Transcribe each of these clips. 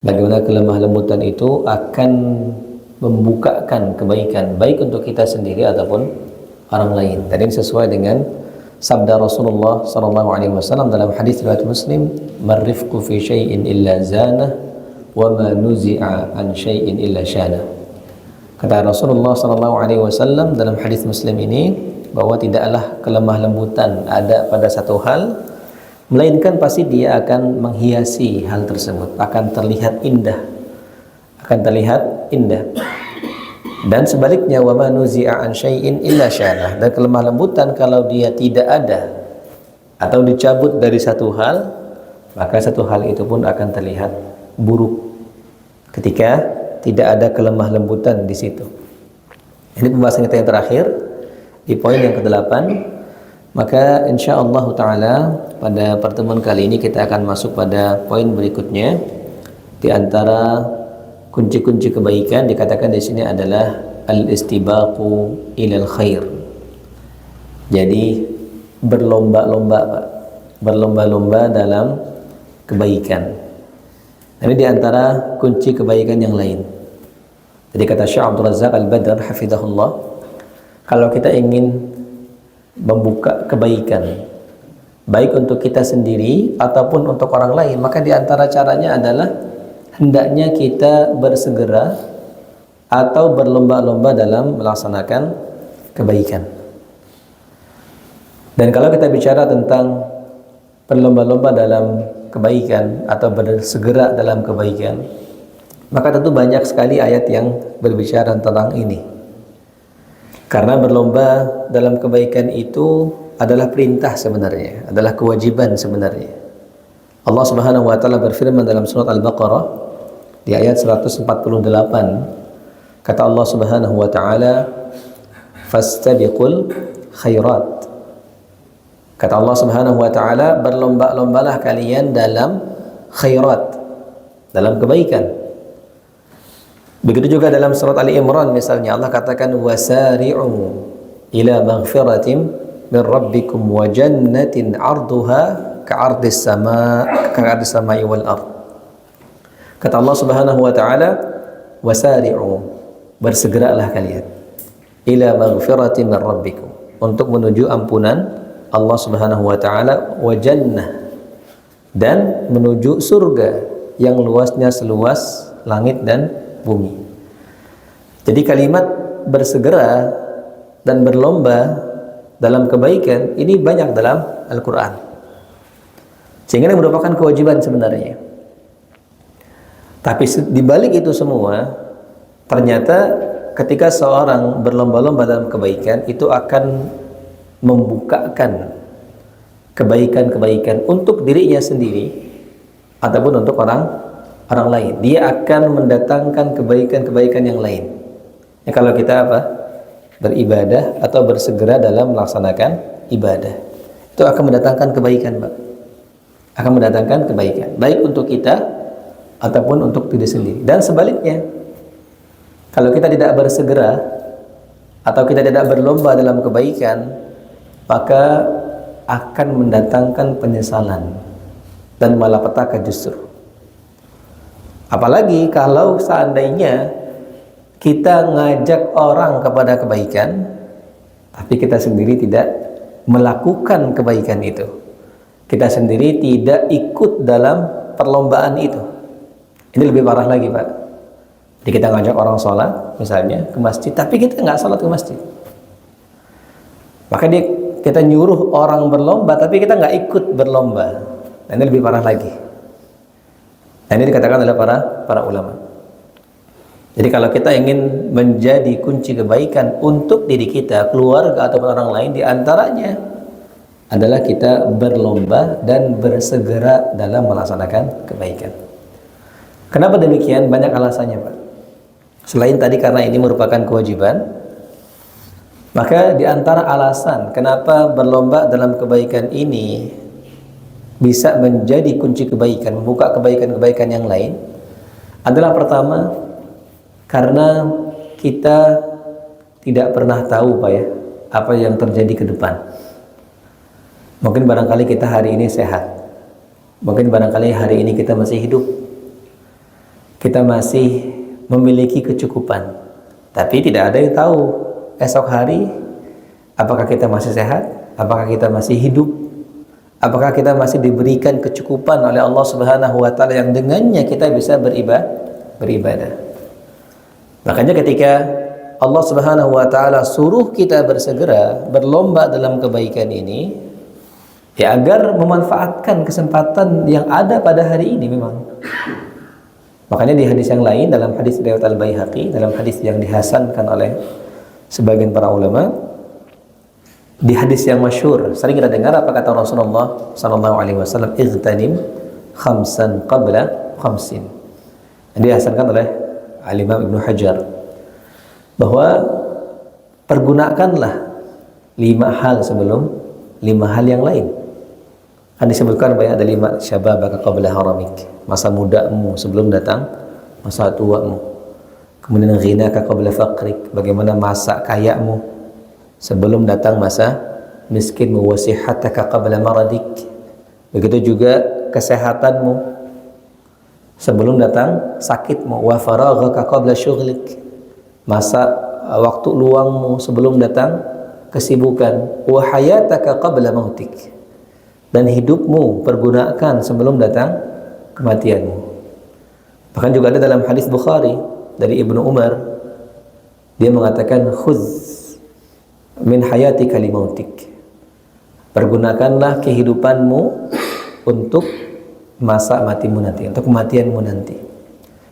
Bagaimana kelemah lembutan itu akan membukakan kebaikan baik untuk kita sendiri ataupun orang lain. Dan ini sesuai dengan sabda Rasulullah sallallahu alaihi wasallam dalam hadis riwayat Muslim, "Marifqu fi syai'in illa zana wa ma nuzi'a an syai'in illa syana." Kata Rasulullah sallallahu alaihi wasallam dalam hadis Muslim ini bahwa tidaklah kelemah lembutan ada pada satu hal melainkan pasti dia akan menghiasi hal tersebut, akan terlihat indah, dan sebaliknya wa ma nuzi'a an syai'in illa syana, dan kelemah lembutan kalau dia tidak ada atau dicabut dari satu hal, maka satu hal itu pun akan terlihat buruk ketika tidak ada kelemah lembutan di situ. Ini pembahasan kita yang terakhir di poin yang ke-8. Maka insyaallah ta'ala pada pertemuan kali ini kita akan masuk pada poin berikutnya. Di antara kunci-kunci kebaikan dikatakan di sini adalah al-istibaqu ilal khair. Jadi berlomba-lomba, Pak. Berlomba-lomba dalam kebaikan. Ini di antara kunci kebaikan yang lain. Jadi kata Syekh Abdul Razak Al-Badr hafizahullah, kalau kita ingin membuka kebaikan baik untuk kita sendiri ataupun untuk orang lain, maka di antara caranya adalah hendaknya kita bersegera atau berlomba-lomba dalam melaksanakan kebaikan. Dan kalau kita bicara tentang berlomba-lomba dalam kebaikan atau bersegera dalam kebaikan, maka tentu banyak sekali ayat yang berbicara tentang ini. Karena berlomba dalam kebaikan itu adalah perintah sebenarnya, adalah kewajiban sebenarnya. Allah Subhanahu wa taala berfirman dalam surat Al-Baqarah di ayat 148, kata Allah Subhanahu wa taala, "Fastabiqul khairat." Kata Allah Subhanahu wa taala, berlomba-lombalah kalian dalam khairat, dalam kebaikan. Begitu juga dalam surat Ali Imran misalnya Allah katakan, "Wasari'u ila maghfiratin min rabbikum wa jannatin 'arduha ka'ardis sama'i wal ard." Kata Allah Subhanahu wa taala, "Wasari'u," bersegeralah kalian, ila maghfiratin min rabbikum, untuk menuju ampunan Allah Subhanahu wa taala, wa jannah, dan menuju surga yang luasnya seluas langit dan bumi. Jadi kalimat bersegera dan berlomba dalam kebaikan ini banyak dalam Al-Quran, sehingga ini merupakan kewajiban sebenarnya. Tapi di balik itu semua, ternyata ketika seorang berlomba-lomba dalam kebaikan, itu akan membukakan kebaikan-kebaikan untuk dirinya sendiri ataupun untuk orang lain. Dia akan mendatangkan kebaikan-kebaikan yang lain. Ya, kalau kita beribadah atau bersegera dalam melaksanakan ibadah, itu akan mendatangkan kebaikan, Pak. Akan mendatangkan kebaikan baik untuk kita ataupun untuk diri sendiri. Dan sebaliknya, kalau kita tidak bersegera atau kita tidak berlomba dalam kebaikan, maka akan mendatangkan penyesalan dan malapetaka justru. Apalagi kalau seandainya kita ngajak orang kepada kebaikan, tapi kita sendiri tidak melakukan kebaikan itu. Kita sendiri tidak ikut dalam perlombaan itu. Ini lebih parah lagi, Pak. Jadi kita ngajak orang sholat, misalnya, ke masjid, tapi kita nggak sholat ke masjid. Maka kita nyuruh orang berlomba, tapi kita nggak ikut berlomba. Nah, ini lebih parah lagi. Nah, ini dikatakan oleh para ulama. Jadi kalau kita ingin menjadi kunci kebaikan untuk diri kita, keluarga ataupun orang lain, di antaranya adalah kita berlomba dan bersegera dalam melaksanakan kebaikan. Kenapa demikian? Banyak alasannya, Pak. Selain tadi karena ini merupakan kewajiban, maka di antara alasan kenapa berlomba dalam kebaikan ini bisa menjadi kunci kebaikan, membuka kebaikan-kebaikan yang lain, adalah pertama, karena kita tidak pernah tahu, Pak, ya, apa yang terjadi ke depan. Mungkin barangkali kita hari ini sehat, mungkin barangkali hari ini kita masih hidup, kita masih memiliki kecukupan, tapi tidak ada yang tahu esok hari apakah kita masih sehat, apakah kita masih hidup, apakah kita masih diberikan kecukupan oleh Allah Subhanahu wa taala yang dengannya kita bisa beribadah. Makanya ketika Allah Subhanahu wa taala suruh kita bersegera berlomba dalam kebaikan ini, ya agar memanfaatkan kesempatan yang ada pada hari ini memang. Makanya di hadis yang lain, dalam hadis riwayat Al-Baihaqi, dalam hadis yang dihasankan oleh sebagian para ulama, di hadis yang masyhur sering kita dengar apa kata Rasulullah sallallahu alaihi wasallam, "Igtanim khamsan qabla khamsin." Dihasankan oleh Al-Imam Ibnu Hajar bahwa pergunakanlah 5 hal sebelum 5 hal yang lain. Kan disebutkan bahwa ada 5 syababaka qabla haramik, masa mudamu sebelum datang masa tuamu. Kemudian ghinaka qabla faqrik, bagaimana masa kayamu sebelum datang masa miskinmu. Wasihataka qabla maradik, begitu juga kesehatanmu sebelum datang sakitmu. Wa faraghaka qabla syughlik, masa waktu luangmu sebelum datang kesibukan. Wa hayataka qabla mautik, dan hidupmu pergunakan sebelum datang kematianmu. Bahkan juga ada dalam hadis Bukhari dari Ibnu Umar, dia mengatakan, khudz min hayatika li mautik, pergunakanlah kehidupanmu untuk masa matimu nanti, untuk kematianmu nanti.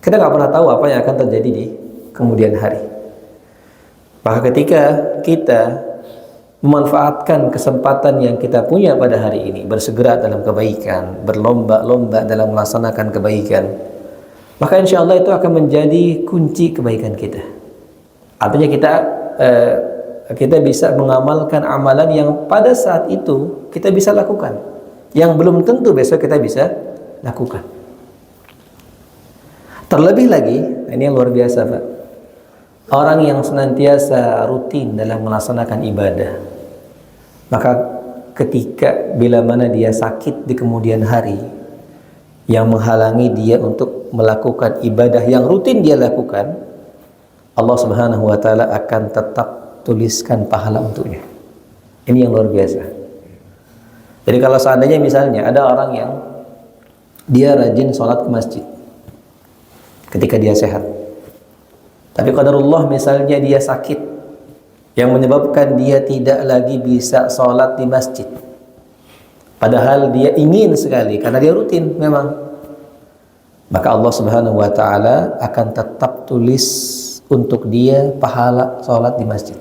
Kita nggak pernah tahu apa yang akan terjadi di kemudian hari. Maka ketika kita memanfaatkan kesempatan yang kita punya pada hari ini, bersegera dalam kebaikan, berlomba-lomba dalam melaksanakan kebaikan, maka insya Allah itu akan menjadi kunci kebaikan kita. Artinya kita bisa mengamalkan amalan yang pada saat itu kita bisa lakukan, yang belum tentu besok kita bisa lakukan. Terlebih lagi, ini yang luar biasa Pak, orang yang senantiasa rutin dalam melaksanakan ibadah, maka ketika bila mana dia sakit di kemudian hari, yang menghalangi dia untuk melakukan ibadah yang rutin dia lakukan, Allah Subhanahu wa taala akan tetap tuliskan pahala untuknya. Ini yang luar biasa. Jadi kalau seandainya misalnya ada orang yang dia rajin sholat ke masjid ketika dia sehat, tapi qadarullah misalnya dia sakit yang menyebabkan dia tidak lagi bisa sholat di masjid, padahal dia ingin sekali karena dia rutin memang, maka Allah Subhanahu wa taala akan tetap tulis untuk dia pahala sholat di masjid.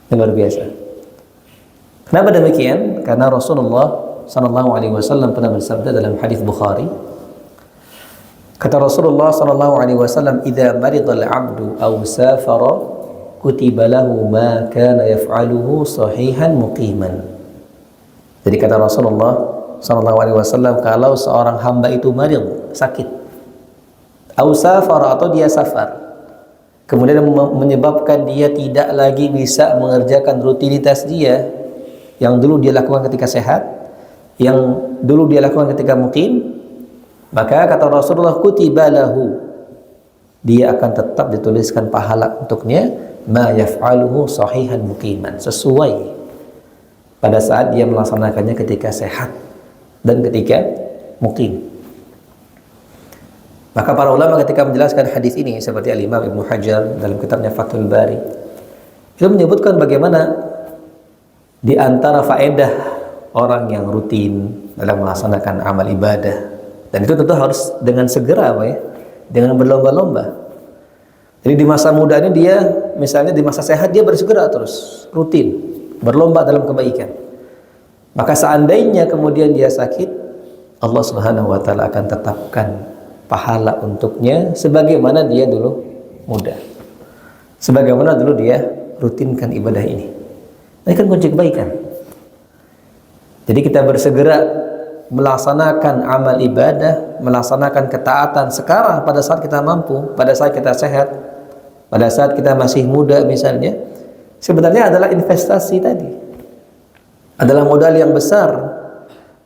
Ini luar biasa. Kenapa demikian? Karena Rasulullah sallallahu alaihi wasallam pernah bersabda dalam hadis Bukhari, kata Rasulullah sallallahu alaihi wasallam, "Idza maridal 'abdu aw safara kutiba lahu ma kana yaf'aluhu sahihan muqiman." Jadi kata Rasulullah sallallahu alaihi wasallam, kalau seorang hamba itu marid, sakit, aw safara, atau dia safar, kemudian menyebabkan dia tidak lagi bisa mengerjakan rutinitas dia yang dulu dia lakukan ketika sehat, yang dulu dia lakukan ketika muqim, maka kata Rasulullah, kutiba lahu, dia akan tetap dituliskan pahala untuknya, ma yaf'aluhu sahihan muqiman, sesuai pada saat dia melaksanakannya ketika sehat dan ketika muqim. Maka para ulama ketika menjelaskan hadis ini, seperti Al-Imam Ibnu Hajar dalam kitabnya Fathul Bari, itu menyebutkan bagaimana di antara faedah orang yang rutin dalam melaksanakan amal ibadah, dan itu tentu harus dengan segera Pak ya, dengan berlomba-lomba. Jadi di masa muda ini dia, misalnya di masa sehat dia bersegera terus, rutin, berlomba dalam kebaikan. Maka seandainya kemudian dia sakit, Allah Subhanahu wa taala akan tetapkan pahala untuknya sebagaimana dia dulu muda, sebagaimana dulu dia rutinkan ibadah ini. Ini kan kunci kebaikan. Jadi kita bersegera melaksanakan amal ibadah, melaksanakan ketaatan sekarang pada saat kita mampu, pada saat kita sehat, pada saat kita masih muda misalnya, sebenarnya adalah investasi tadi, adalah modal yang besar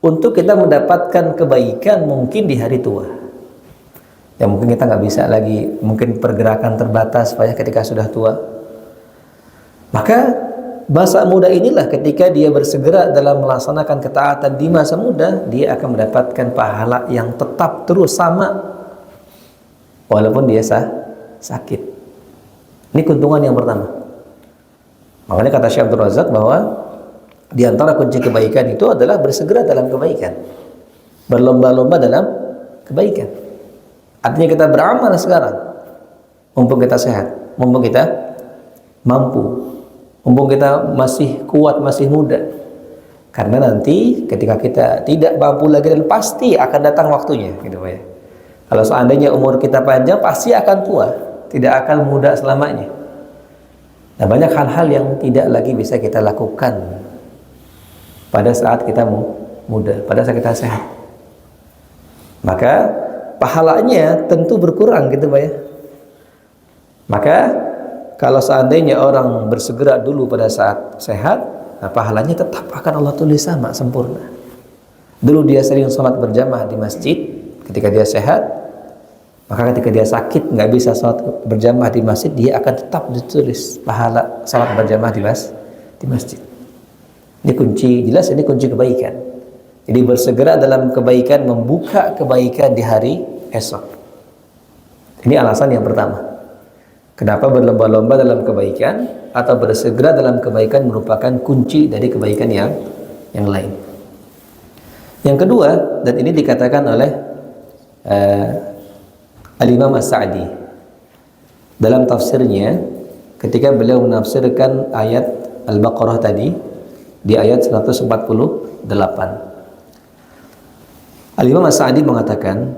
untuk kita mendapatkan kebaikan mungkin di hari tua. yang mungkin kita nggak bisa lagi, mungkin pergerakan terbatas supaya ketika sudah tua. Maka masa muda inilah ketika dia bersegera dalam melaksanakan ketaatan di masa muda, dia akan mendapatkan pahala yang tetap terus sama walaupun dia sakit. Ini keuntungan yang pertama. Makanya kata Syekh Abdul Razak bahwa di antara kunci kebaikan itu adalah bersegera dalam kebaikan, berlomba-lomba dalam kebaikan. Artinya kita beramal sekarang, mumpung kita sehat, mumpung kita mampu, mumpung kita masih kuat, masih muda. Karena nanti ketika kita tidak mampu lagi, dan pasti akan datang waktunya, gitu ya. Kalau seandainya umur kita panjang, pasti akan tua, tidak akan muda selamanya. Nah, banyak hal-hal yang tidak lagi bisa kita lakukan pada saat kita muda, pada saat kita sehat. Maka pahalanya tentu berkurang, gitu Pak ya. Maka kalau seandainya orang bersegera dulu pada saat sehat, nah pahalanya tetap akan Allah tulis sama, sempurna. Dulu dia sering sholat berjamaah di masjid ketika dia sehat, maka ketika dia sakit nggak bisa sholat berjamaah di masjid, dia akan tetap ditulis pahala sholat berjamaah di masjid. Ini kunci, jelas ini kunci kebaikan. Jadi bersegera dalam kebaikan, membuka kebaikan di hari esok. Ini alasan yang pertama. Kenapa berlomba-lomba dalam kebaikan atau bersegera dalam kebaikan merupakan kunci dari kebaikan yang lain. Yang kedua, dan ini dikatakan oleh Al-Imam As-Sa'di dalam tafsirnya ketika beliau menafsirkan ayat Al-Baqarah tadi di ayat 148. Al-Imam As-Sa'di mengatakan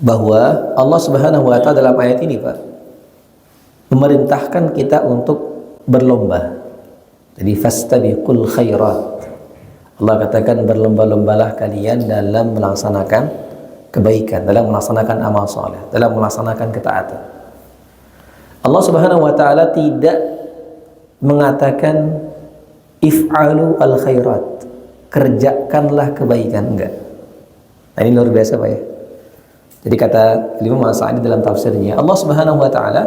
bahwa Allah Subhanahu wa taala dalam ayat ini, Pak, memerintahkan kita untuk berlomba. Jadi fastabiqul khairat. Allah katakan berlomba-lombalah kalian dalam melaksanakan kebaikan, dalam melaksanakan amal soleh, dalam melaksanakan ketaatan. Allah Subhanahu wa taala tidak mengatakan if'alu al khairat, kerjakanlah kebaikan, enggak. Nah, ini luar biasa Pak ya. Jadi kata Imam As-Sa'di dalam tafsirnya, Allah Subhanahu wa taala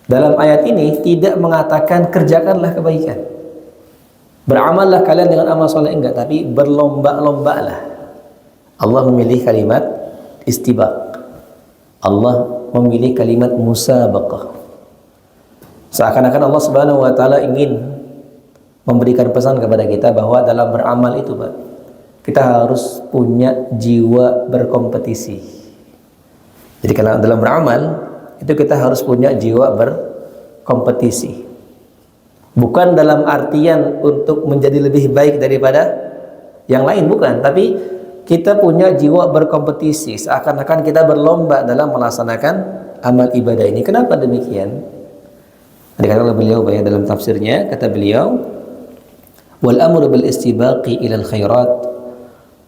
dalam ayat ini tidak mengatakan kerjakanlah kebaikan, beramallah kalian dengan amal soleh, enggak, tapi berlomba-lombalah. Allah memilih kalimat istibaq, Allah memilih kalimat musabaqah. Seakan-akan Allah Subhanahu wa taala ingin memberikan pesan kepada kita bahwa dalam beramal itu, Pak, kita harus punya jiwa berkompetisi. Jadi kalau dalam beramal itu kita harus punya jiwa berkompetisi. Bukan dalam artian untuk menjadi lebih baik daripada yang lain, bukan, tapi kita punya jiwa berkompetisi, seakan-akan kita berlomba dalam melaksanakan amal ibadah ini. Kenapa demikian? Dikatakan oleh beliau dalam tafsirnya, kata beliau, wal amru bil istibaqi ila al khairat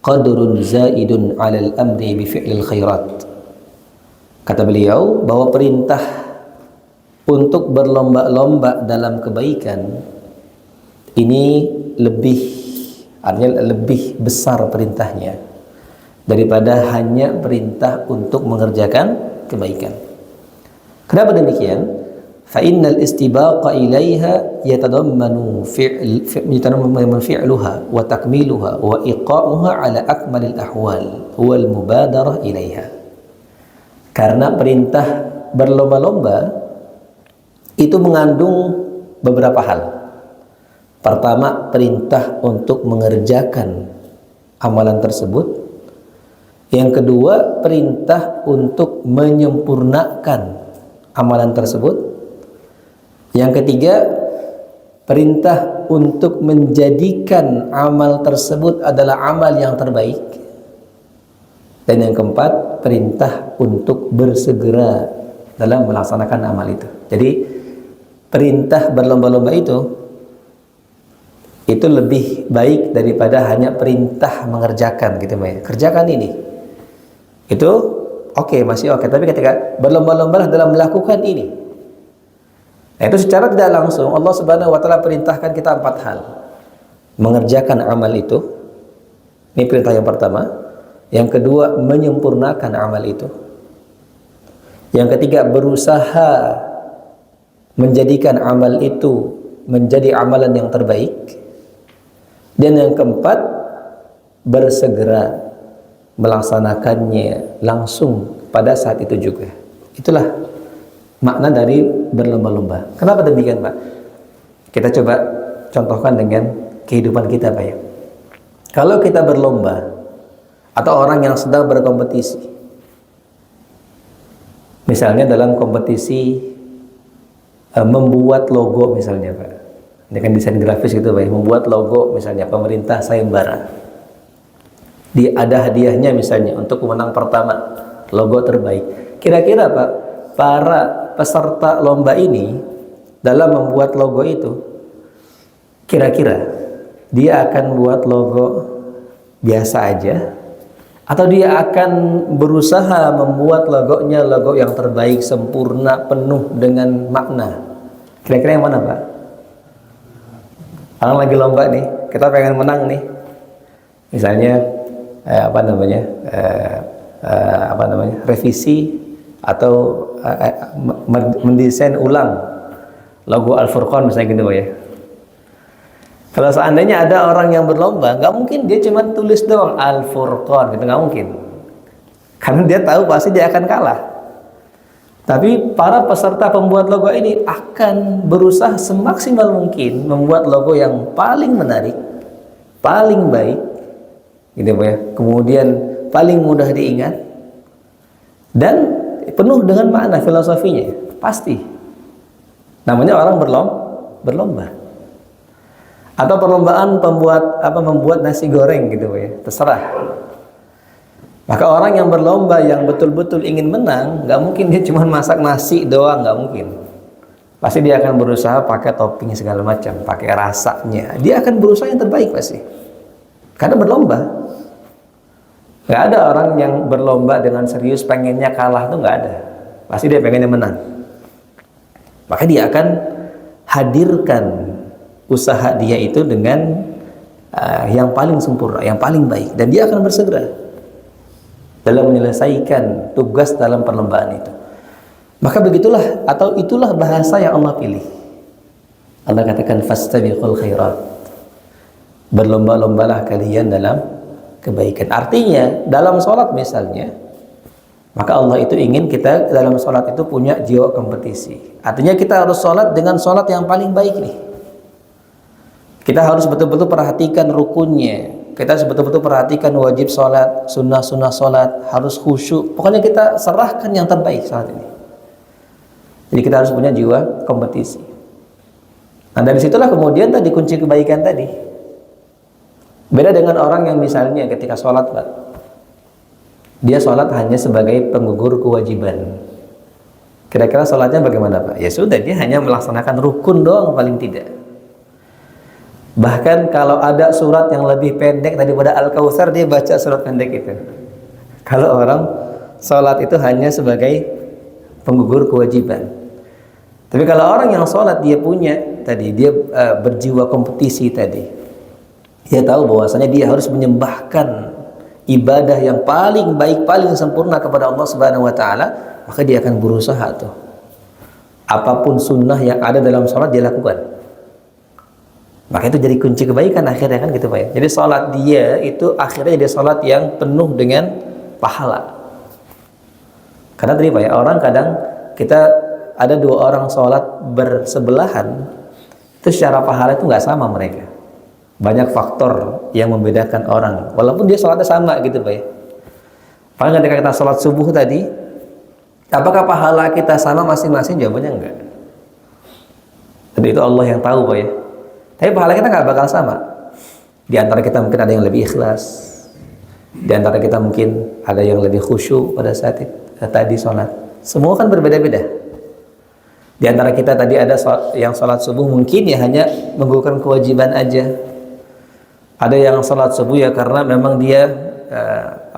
qadrun zaidun 'ala al amri bi fi'lil khairat. Kata beliau bahwa perintah untuk berlomba-lomba dalam kebaikan ini artinya lebih besar perintahnya daripada hanya perintah untuk mengerjakan kebaikan. Kenapa demikian? Fa innal istibaqa ilaiha yatadammanu fi'luha wa takmiluha wa iqa'uha ala akmalil ahwal wal mubadarah ilaiha. Karena perintah berlomba-lomba itu mengandung beberapa hal. Pertama, perintah untuk mengerjakan amalan tersebut. Yang kedua, perintah untuk menyempurnakan amalan tersebut. Yang ketiga, perintah untuk menjadikan amal tersebut adalah amal yang terbaik. Dan yang keempat, perintah untuk bersegera dalam melaksanakan amal itu. Jadi perintah berlomba-lomba itu lebih baik daripada hanya perintah mengerjakan, gitu ya. Kerjakan ini. Itu masih oke. Tapi ketika berlomba-lomba dalam melakukan ini, nah itu secara tidak langsung Allah Subhanahu wa taala perintahkan kita 4 hal. Mengerjakan amal itu, ini perintah yang pertama. Yang kedua, menyempurnakan amal itu. Yang ketiga, berusaha menjadikan amal itu menjadi amalan yang terbaik. Dan yang keempat, bersegera melaksanakannya langsung pada saat itu juga. Itulah makna dari berlomba-lomba. Kenapa demikian, Pak? Kita coba contohkan dengan kehidupan kita, Pak ya. Kalau kita berlomba atau orang yang sedang berkompetisi, misalnya dalam kompetisi membuat logo misalnya, Pak. Ini kan desain grafis gitu, Pak. Membuat logo misalnya pemerintah sayembara. Ada hadiahnya misalnya untuk pemenang pertama, logo terbaik. Kira-kira, Pak, para peserta lomba ini dalam membuat logo itu, kira-kira dia akan buat logo biasa aja, atau dia akan berusaha membuat logonya logo yang terbaik, sempurna, penuh dengan makna? Kira-kira yang mana, Pak? Orang lagi lomba nih, kita pengen menang nih. Misalnya revisi atau mendesain ulang logo Al-Furqan misalnya gitu, Pak ya. Kalau seandainya ada orang yang berlomba, nggak mungkin dia cuma tulis doang Al-Furqan gitu, nggak mungkin. Karena dia tahu pasti dia akan kalah. Tapi para peserta pembuat logo ini akan berusaha semaksimal mungkin membuat logo yang paling menarik, paling baik, gitu ya. Kemudian paling mudah diingat dan penuh dengan makna filosofinya, pasti. Namanya orang berlomba. Atau perlombaan membuat nasi goreng gitu ya, terserah. Maka orang yang berlomba yang betul-betul ingin menang, nggak mungkin dia cuma masak nasi doang, nggak mungkin. Pasti dia akan berusaha pakai topping segala macam, pakai rasanya. Dia akan berusaha yang terbaik pasti. Karena berlomba. Nggak ada orang yang berlomba dengan serius pengennya kalah, tuh nggak ada. Pasti dia pengennya menang. Maka dia akan hadirkan usaha dia itu dengan yang paling sempurna, yang paling baik, dan dia akan bersegera dalam menyelesaikan tugas dalam perlombaan itu. Maka begitulah atau itulah bahasa yang Allah pilih. Allah katakan fastabiqul khairat. Berlomba-lombalah kalian dalam kebaikan. Artinya dalam sholat misalnya, maka Allah itu ingin kita dalam sholat itu punya jiwa kompetisi. Artinya kita harus sholat dengan sholat yang paling baik nih. Kita harus betul-betul perhatikan rukunnya. Kita betul-betul perhatikan wajib sholat, sunnah-sunnah sholat, harus khusyuk. Pokoknya kita serahkan yang terbaik saat ini. Jadi kita harus punya jiwa kompetisi. Nah dari situlah kemudian tadi kunci kebaikan tadi. Beda dengan orang yang misalnya ketika sholat, Pak, dia sholat hanya sebagai penggugur kewajiban. Kira-kira sholatnya bagaimana, Pak? Ya sudah, dia hanya melaksanakan rukun doang paling tidak. Bahkan kalau ada surat yang lebih pendek daripada Al-Kautsar, dia baca surat pendek itu. Kalau orang sholat itu hanya sebagai penggugur kewajiban. Tapi kalau orang yang sholat dia punya tadi, dia berjiwa kompetisi tadi. Dia tahu bahwasanya dia harus menyembahkan ibadah yang paling baik, paling sempurna kepada Allah Subhanahu wa taala, maka dia akan berusaha tuh. Apapun sunnah yang ada dalam sholat dia lakukan. Maka itu jadi kunci kebaikan akhirnya kan gitu, Pak ya. Jadi sholat dia itu akhirnya jadi sholat yang penuh dengan pahala. Karena tadi, Pak ya, orang kadang kita ada dua orang sholat bersebelahan, itu secara pahala itu nggak sama mereka. Banyak faktor yang membedakan orang, walaupun dia sholatnya sama gitu, Pak ya. Paling ketika kita sholat subuh tadi, apakah pahala kita sama masing-masing? Jawabannya enggak. Jadi itu Allah yang tahu, Pak ya. Tapi pahala kita nggak bakal sama. Di antara kita mungkin ada yang lebih ikhlas, di antara kita mungkin ada yang lebih khusyuk pada saat tadi sholat. Semua kan berbeda-beda. Di antara kita tadi ada yang sholat subuh mungkin ya hanya menggugurkan kewajiban aja. Ada yang sholat subuh ya karena memang dia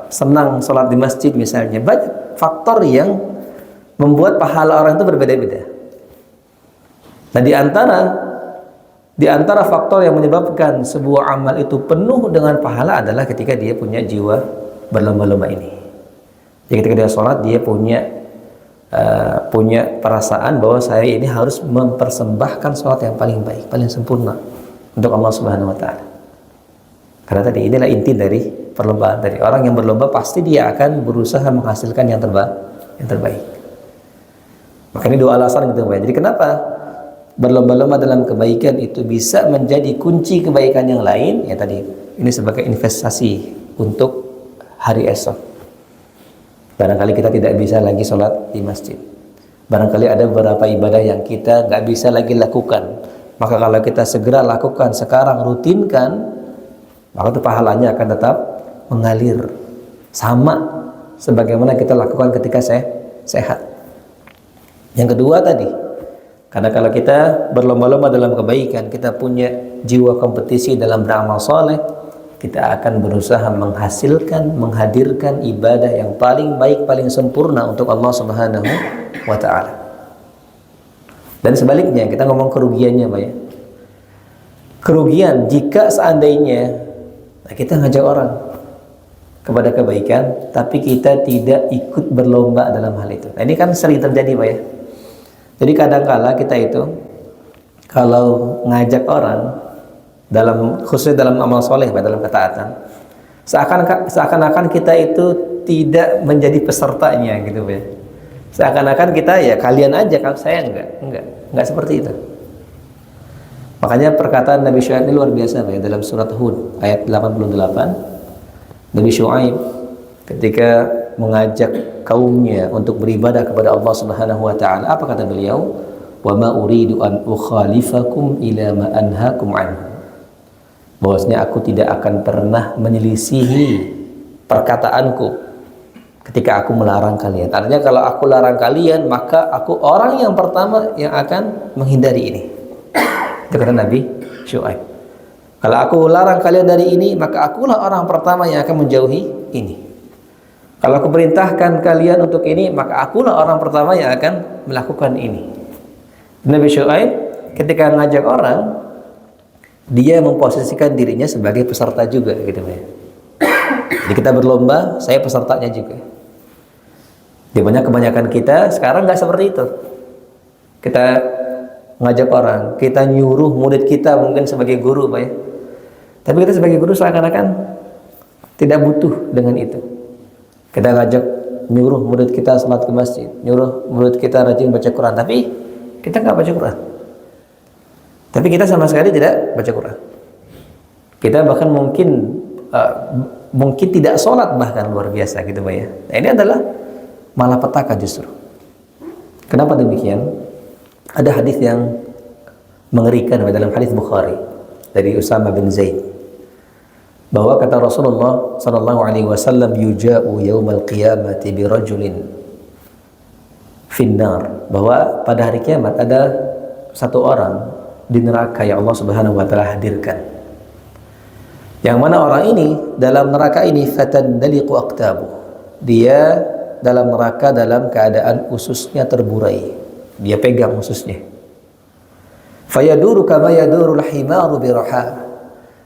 senang sholat di masjid misalnya. Banyak faktor yang membuat pahala orang itu berbeda-beda. Nah di antara faktor yang menyebabkan sebuah amal itu penuh dengan pahala adalah ketika dia punya jiwa berlomba-lomba ini. Jadi ketika dia sholat dia punya punya perasaan bahwa saya ini harus mempersembahkan sholat yang paling baik, paling sempurna untuk Allah Subhanahu wa taala. Karena tadi inilah inti dari perlombaan. Dari orang yang berlomba pasti dia akan berusaha menghasilkan yang terbaik. Maka ini dua alasan gitu Pak. Jadi kenapa berlomba-lomba dalam kebaikan itu bisa menjadi kunci kebaikan yang lain? Ya tadi, ini sebagai investasi untuk hari esok. Barangkali kita tidak bisa lagi sholat di masjid. Barangkali ada beberapa ibadah yang kita nggak bisa lagi lakukan. Maka kalau kita segera lakukan sekarang, rutinkan, maka itu pahalanya akan tetap mengalir sama sebagaimana kita lakukan ketika sehat. Yang kedua tadi, karena kalau kita berlomba-lomba dalam kebaikan, kita punya jiwa kompetisi dalam beramal soleh, kita akan berusaha menghasilkan, menghadirkan ibadah yang paling baik, paling sempurna untuk Allah Subhanahu wa ta'ala. Dan sebaliknya, kita ngomong kerugiannya Pak ya. Kerugian jika seandainya kita ngajak orang kepada kebaikan, tapi kita tidak ikut berlomba dalam hal itu. Nah, ini kan sering terjadi Pak ya. Jadi kadang-kala kita itu kalau ngajak orang khususnya dalam amal soleh, dalam ketaatan, seakan-akan kita itu tidak menjadi pesertanya gitu ya. Seakan-akan kita ya kalian aja, kalau saya enggak seperti itu. Makanya perkataan Nabi Syuaib ini luar biasa ya, dalam surat Hud ayat 88. Nabi Syuaib ketika mengajak kaumnya untuk beribadah kepada Allah Subhanahu wa taala, apa kata beliau? Wa ma uridu an ukhalifakum ila ma anhaakum anhu. Bahwasanya aku tidak akan pernah menyelisihi perkataanku ketika aku melarang kalian. Artinya kalau aku larang kalian, maka aku orang yang pertama yang akan menghindari ini. Itu kata Nabi Syuaib. Kalau aku larang kalian dari ini, maka akulah orang pertama yang akan menjauhi ini. Kalau aku perintahkan kalian untuk ini, maka akulah orang pertama yang akan melakukan ini. Nabi Syuaib ketika ngajak orang, dia memposisikan dirinya sebagai peserta juga gitu ya. Jadi kita berlomba, saya pesertanya juga. Di kebanyakan kita sekarang nggak seperti itu. Kita ngajak orang, kita nyuruh murid kita mungkin sebagai guru Pak ya. Tapi kita sebagai guru seakan-akan tidak butuh dengan itu. Kita ngajak nyuruh murid kita salat ke masjid, nyuruh murid kita rajin baca Quran, tapi kita nggak baca Quran. Tapi kita sama sekali tidak baca Quran. Kita bahkan mungkin tidak sholat, bahkan luar biasa gitu Pak ya. Nah, ini adalah malapetaka justru. Kenapa demikian? Ada hadis yang mengerikan dalam hadis Bukhari dari Usama bin Zaid, bahwa kata Rasulullah sallallahu alaihi wasallam, yuja'u yaumal qiyamati bi rajulin finnar, bahwa pada hari kiamat ada satu orang di neraka yang Allah Subhanahu wa taala hadirkan. Yang mana orang ini dalam neraka ini fatandaliqu aqtabu. Dia dalam neraka dalam keadaan ususnya terburai. Dia pegang ususnya. Fayaduru kama yadurul himaru biraha.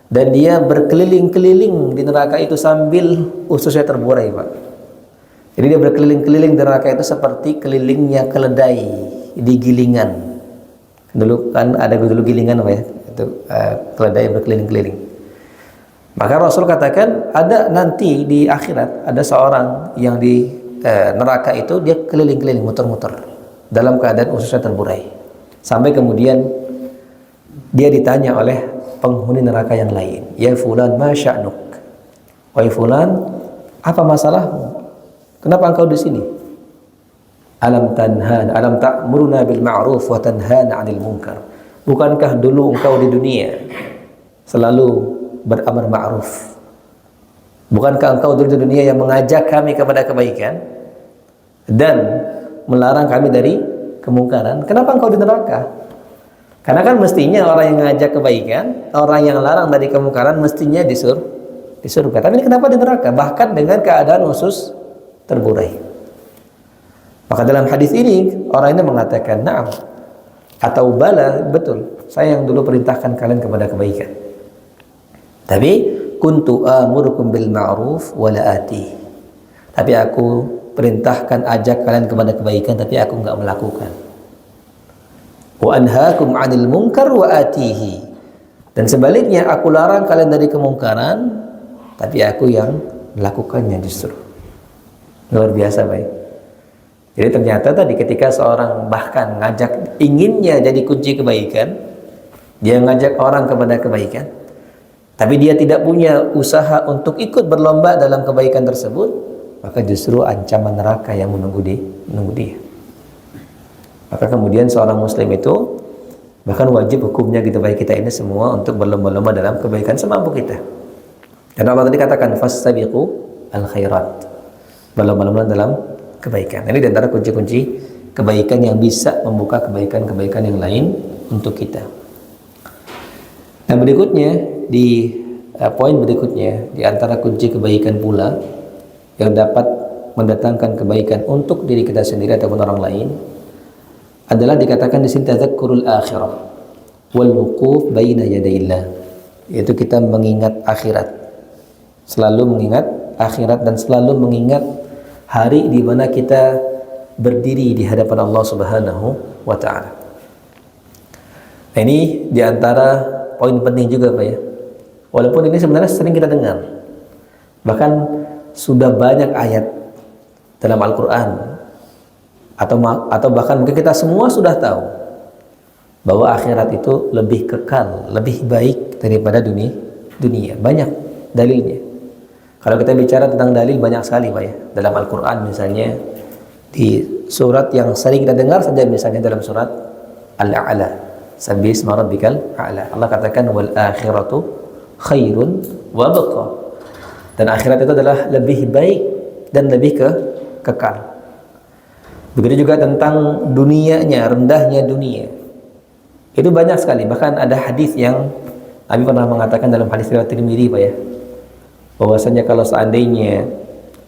Dan dia berkeliling-keliling di neraka itu sambil ususnya terburai, Pak. Jadi dia berkeliling-keliling di neraka itu seperti kelilingnya keledai di gilingan. Dulu kan ada dulu gilingan Pak ya, itu keledai berkeliling-keliling. Maka Rasul katakan ada nanti di akhirat ada seorang yang di neraka itu dia keliling-keliling, muter-muter dalam keadaan ususnya terburai. Sampai kemudian dia ditanya oleh penghuni neraka yang lain, ya fulan ma sya'nuk? Wahai fulan, apa masalahmu? Kenapa engkau di sini? Alam ta'muruna bil ma'ruf wa tanhana 'anil munkar. Bukankah dulu engkau di dunia selalu beramar ma'ruf? Bukankah engkau dulu di dunia yang mengajak kami kepada kebaikan dan melarang kami dari kemungkaran? Kenapa engkau di neraka? Karena kan mestinya orang yang ngajak kebaikan, orang yang larang dari kemungkaran mestinya di surga. Tapi ini kenapa di neraka? Bahkan dengan keadaan usus terburai. Maka dalam hadis ini orang ini mengatakan, na'am, atau bala, betul, saya yang dulu perintahkan kalian kepada kebaikan. Tapi kuntu amurukum bil ma'ruf wa la ati. Tapi aku perintahkan, ajak kalian kepada kebaikan, tapi aku nggak melakukan. Wa anhaakum 'anil munkar wa atihi. Dan sebaliknya, aku larang kalian dari kemungkaran, tapi aku yang melakukannya justru. Luar biasa, baik. Jadi ternyata tadi ketika seorang bahkan ngajak, inginnya jadi kunci kebaikan, dia ngajak orang kepada kebaikan, tapi dia tidak punya usaha untuk ikut berlomba dalam kebaikan tersebut, maka justru ancaman neraka yang menunggu dia. Maka kemudian seorang muslim itu bahkan wajib hukumnya gitu, baik kita ini semua untuk berlomba-lomba dalam kebaikan semampu kita. Dan Allah tadi katakan fastabiqu al khairat, berlomba-lomba dalam kebaikan. Ini diantara kunci-kunci kebaikan yang bisa membuka kebaikan-kebaikan yang lain untuk kita. Nah, berikutnya di poin berikutnya, di antara kunci kebaikan pula yang dapat mendatangkan kebaikan untuk diri kita sendiri ataupun orang lain adalah dikatakan di sini tadzakkurul akhirah wal wuquf baina yadayillah, yaitu kita mengingat akhirat, selalu mengingat akhirat dan selalu mengingat hari di mana kita berdiri di hadapan Allah Subhanahu wa taala. Nah, ini di antara poin penting juga, Pak ya. Walaupun ini sebenarnya sering kita dengar. Bahkan sudah banyak ayat dalam Al-Qur'an atau bahkan mungkin kita semua sudah tahu bahwa akhirat itu lebih kekal, lebih baik daripada dunia. Banyak dalilnya. Kalau kita bicara tentang dalil, banyak sekali, Pak ya. Dalam Al-Qur'an misalnya di surat yang sering kita dengar saja, misalnya dalam surat Al-A'la, Sabbih isma rabbikal a'la. Allah katakan wal akhiratu khairun wa baqa. Dan akhirat itu adalah lebih baik dan lebih kekal. Begitu juga tentang dunianya, rendahnya dunia. Itu banyak sekali. Bahkan ada hadis yang Nabi pernah mengatakan dalam hadis riwayat Tirmidzi, Pak ya, bahwasanya kalau seandainya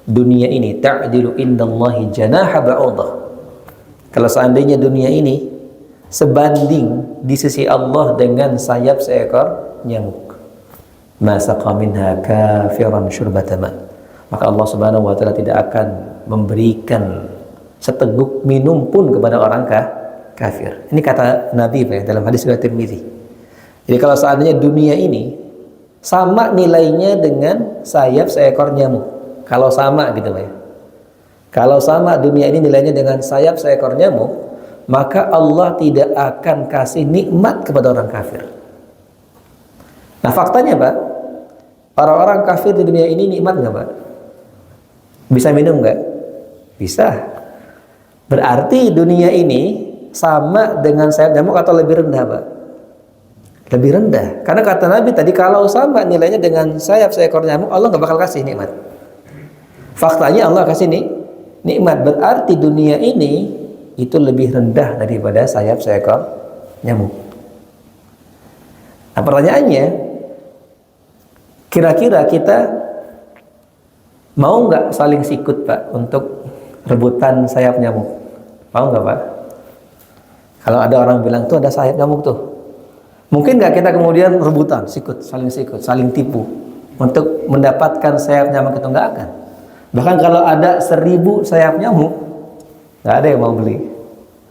dunia ini ta'dilu indallahi janaha ba'udah, kalau seandainya dunia ini sebanding di sisi Allah dengan sayap seekor nyamuk, ma saqa minha kafiran syurbata ma, maka Allah Subhanahu wa taala tidak akan memberikan seteguk minum pun kepada orang kafir. Ini kata Nabi, Pak ya, dalam hadis riwayat Tirmidzi. Jadi kalau seandainya dunia ini sama nilainya dengan sayap seekor nyamuk, kalau sama gitu, Pak ya. Kalau sama dunia ini nilainya dengan sayap seekor nyamuk, maka Allah tidak akan kasih nikmat kepada orang kafir. Nah, faktanya, Pak, orang-orang kafir di dunia ini nikmat nggak, Pak? Bisa minum nggak? Bisa. Berarti dunia ini sama dengan sayap nyamuk atau lebih rendah, Pak? Lebih rendah. Karena kata Nabi tadi, kalau sama nilainya dengan sayap seekor nyamuk, Allah nggak bakal kasih nikmat. Faktanya Allah kasih nikmat. Berarti dunia ini itu lebih rendah daripada sayap seekor nyamuk. Nah, pertanyaannya, kira-kira kita mau nggak saling sikut, Pak, untuk rebutan sayap nyamuk? Mau nggak, Pak? Kalau ada orang bilang tuh ada sayap nyamuk tuh, mungkin nggak kita kemudian rebutan, sikut, saling tipu untuk mendapatkan sayap nyamuk? Itu nggak akan. Bahkan kalau ada 1000 sayap nyamuk, nggak ada yang mau beli,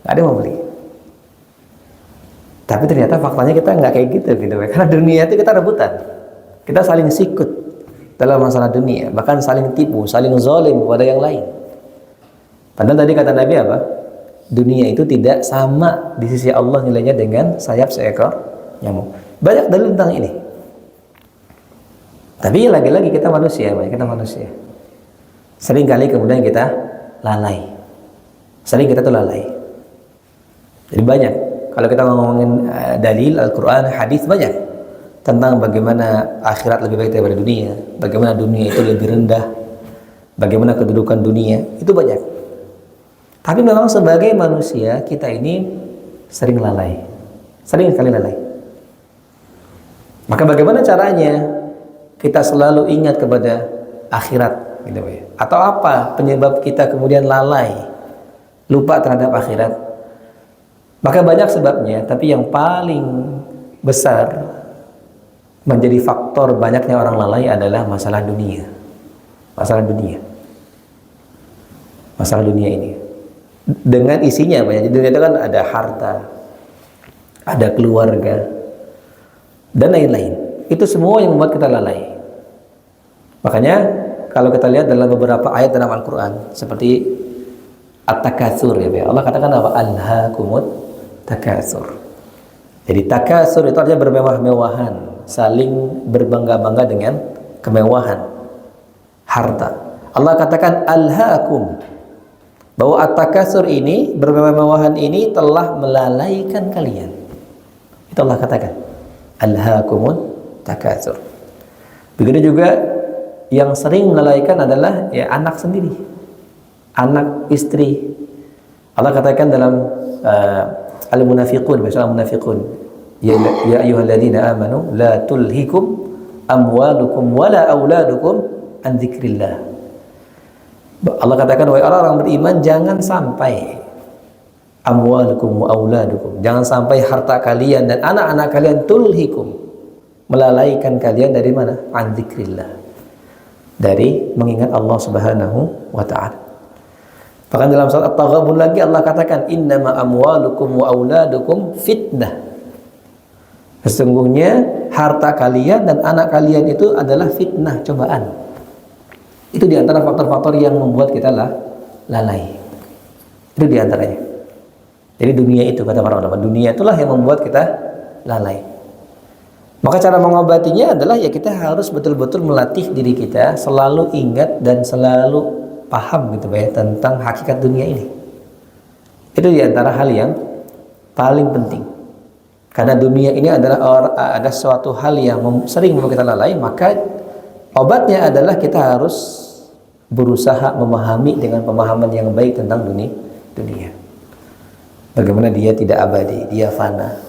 nggak ada yang mau beli. Tapi ternyata faktanya kita nggak kayak gitu, karena dunia itu kita rebutan, kita saling sikut dalam masalah dunia, bahkan saling tipu, saling zalim kepada yang lain. Padahal tadi kata Nabi apa? Dunia itu tidak sama di sisi Allah nilainya dengan sayap seekor nyamuk. Banyak dalil tentang ini. Tapi lagi-lagi kita manusia, kita manusia. Sering kali kemudian kita lalai. Sering kita tuh lalai. Jadi banyak. Kalau kita ngomongin dalil Al-Quran, hadis, banyak tentang bagaimana akhirat lebih baik daripada dunia, bagaimana dunia itu lebih rendah, bagaimana kedudukan dunia, itu banyak. Tapi memang sebagai manusia kita ini sering lalai, sering sekali lalai. Maka bagaimana caranya kita selalu ingat kepada akhirat, gitu ya? Atau apa penyebab kita kemudian lalai, lupa terhadap akhirat? Maka banyak sebabnya, tapi yang paling besar menjadi faktor banyaknya orang lalai adalah masalah dunia. Masalah dunia. Masalah dunia ini. Dengan isinya apa ya? Di dunia itu kan ada harta, ada keluarga, dan lain-lain. Itu semua yang membuat kita lalai. Makanya kalau kita lihat dalam beberapa ayat dalam Al-Quran seperti At-Takatsur ya, Allah katakan apa? Alhaakumut takatsur. Jadi takatsur itu artinya bermewah-mewahan, saling berbangga-bangga dengan kemewahan harta. Allah katakan alhaakum, bahwa at-takatsur ini, bermewah-mewahan ini telah melalaikan kalian. Itu Allah katakan alhaakumut takatsur. Begitu juga yang sering melalaikan adalah ya anak sendiri, anak, istri. Allah katakan dalam Al-Munafiqun, surah Al-Munafiqun, ya ayyuhalladzina amanu la tulhikum amwalukum wala auladukum an dzikrillah. Allah katakan, wahai orang-orang beriman, jangan sampai amwalukum wa auladukum, jangan sampai harta kalian dan anak-anak kalian tulhikum, melalaikan kalian dari mana? An dzikrillah, dari mengingat Allah Subhanahu wa ta'ala. Bahkan dalam surat At-Taghabun lagi Allah katakan innama amwalukum wa auladukum fitnah. Sesungguhnya harta kalian dan anak kalian itu adalah fitnah, cobaan. Itu diantara faktor-faktor yang membuat kita lalai. Itu diantaranya. Jadi dunia itu, kata para ulama, dunia itulah yang membuat kita lalai. Maka cara mengobatinya adalah ya kita harus betul-betul melatih diri kita selalu ingat dan selalu paham gitu ya tentang hakikat dunia ini. Itu diantara hal yang paling penting. Karena dunia ini adalah ada suatu hal yang sering membuat kita lalai, maka obatnya adalah kita harus berusaha memahami dengan pemahaman yang baik tentang dunia. Bagaimana dia tidak abadi, dia fana.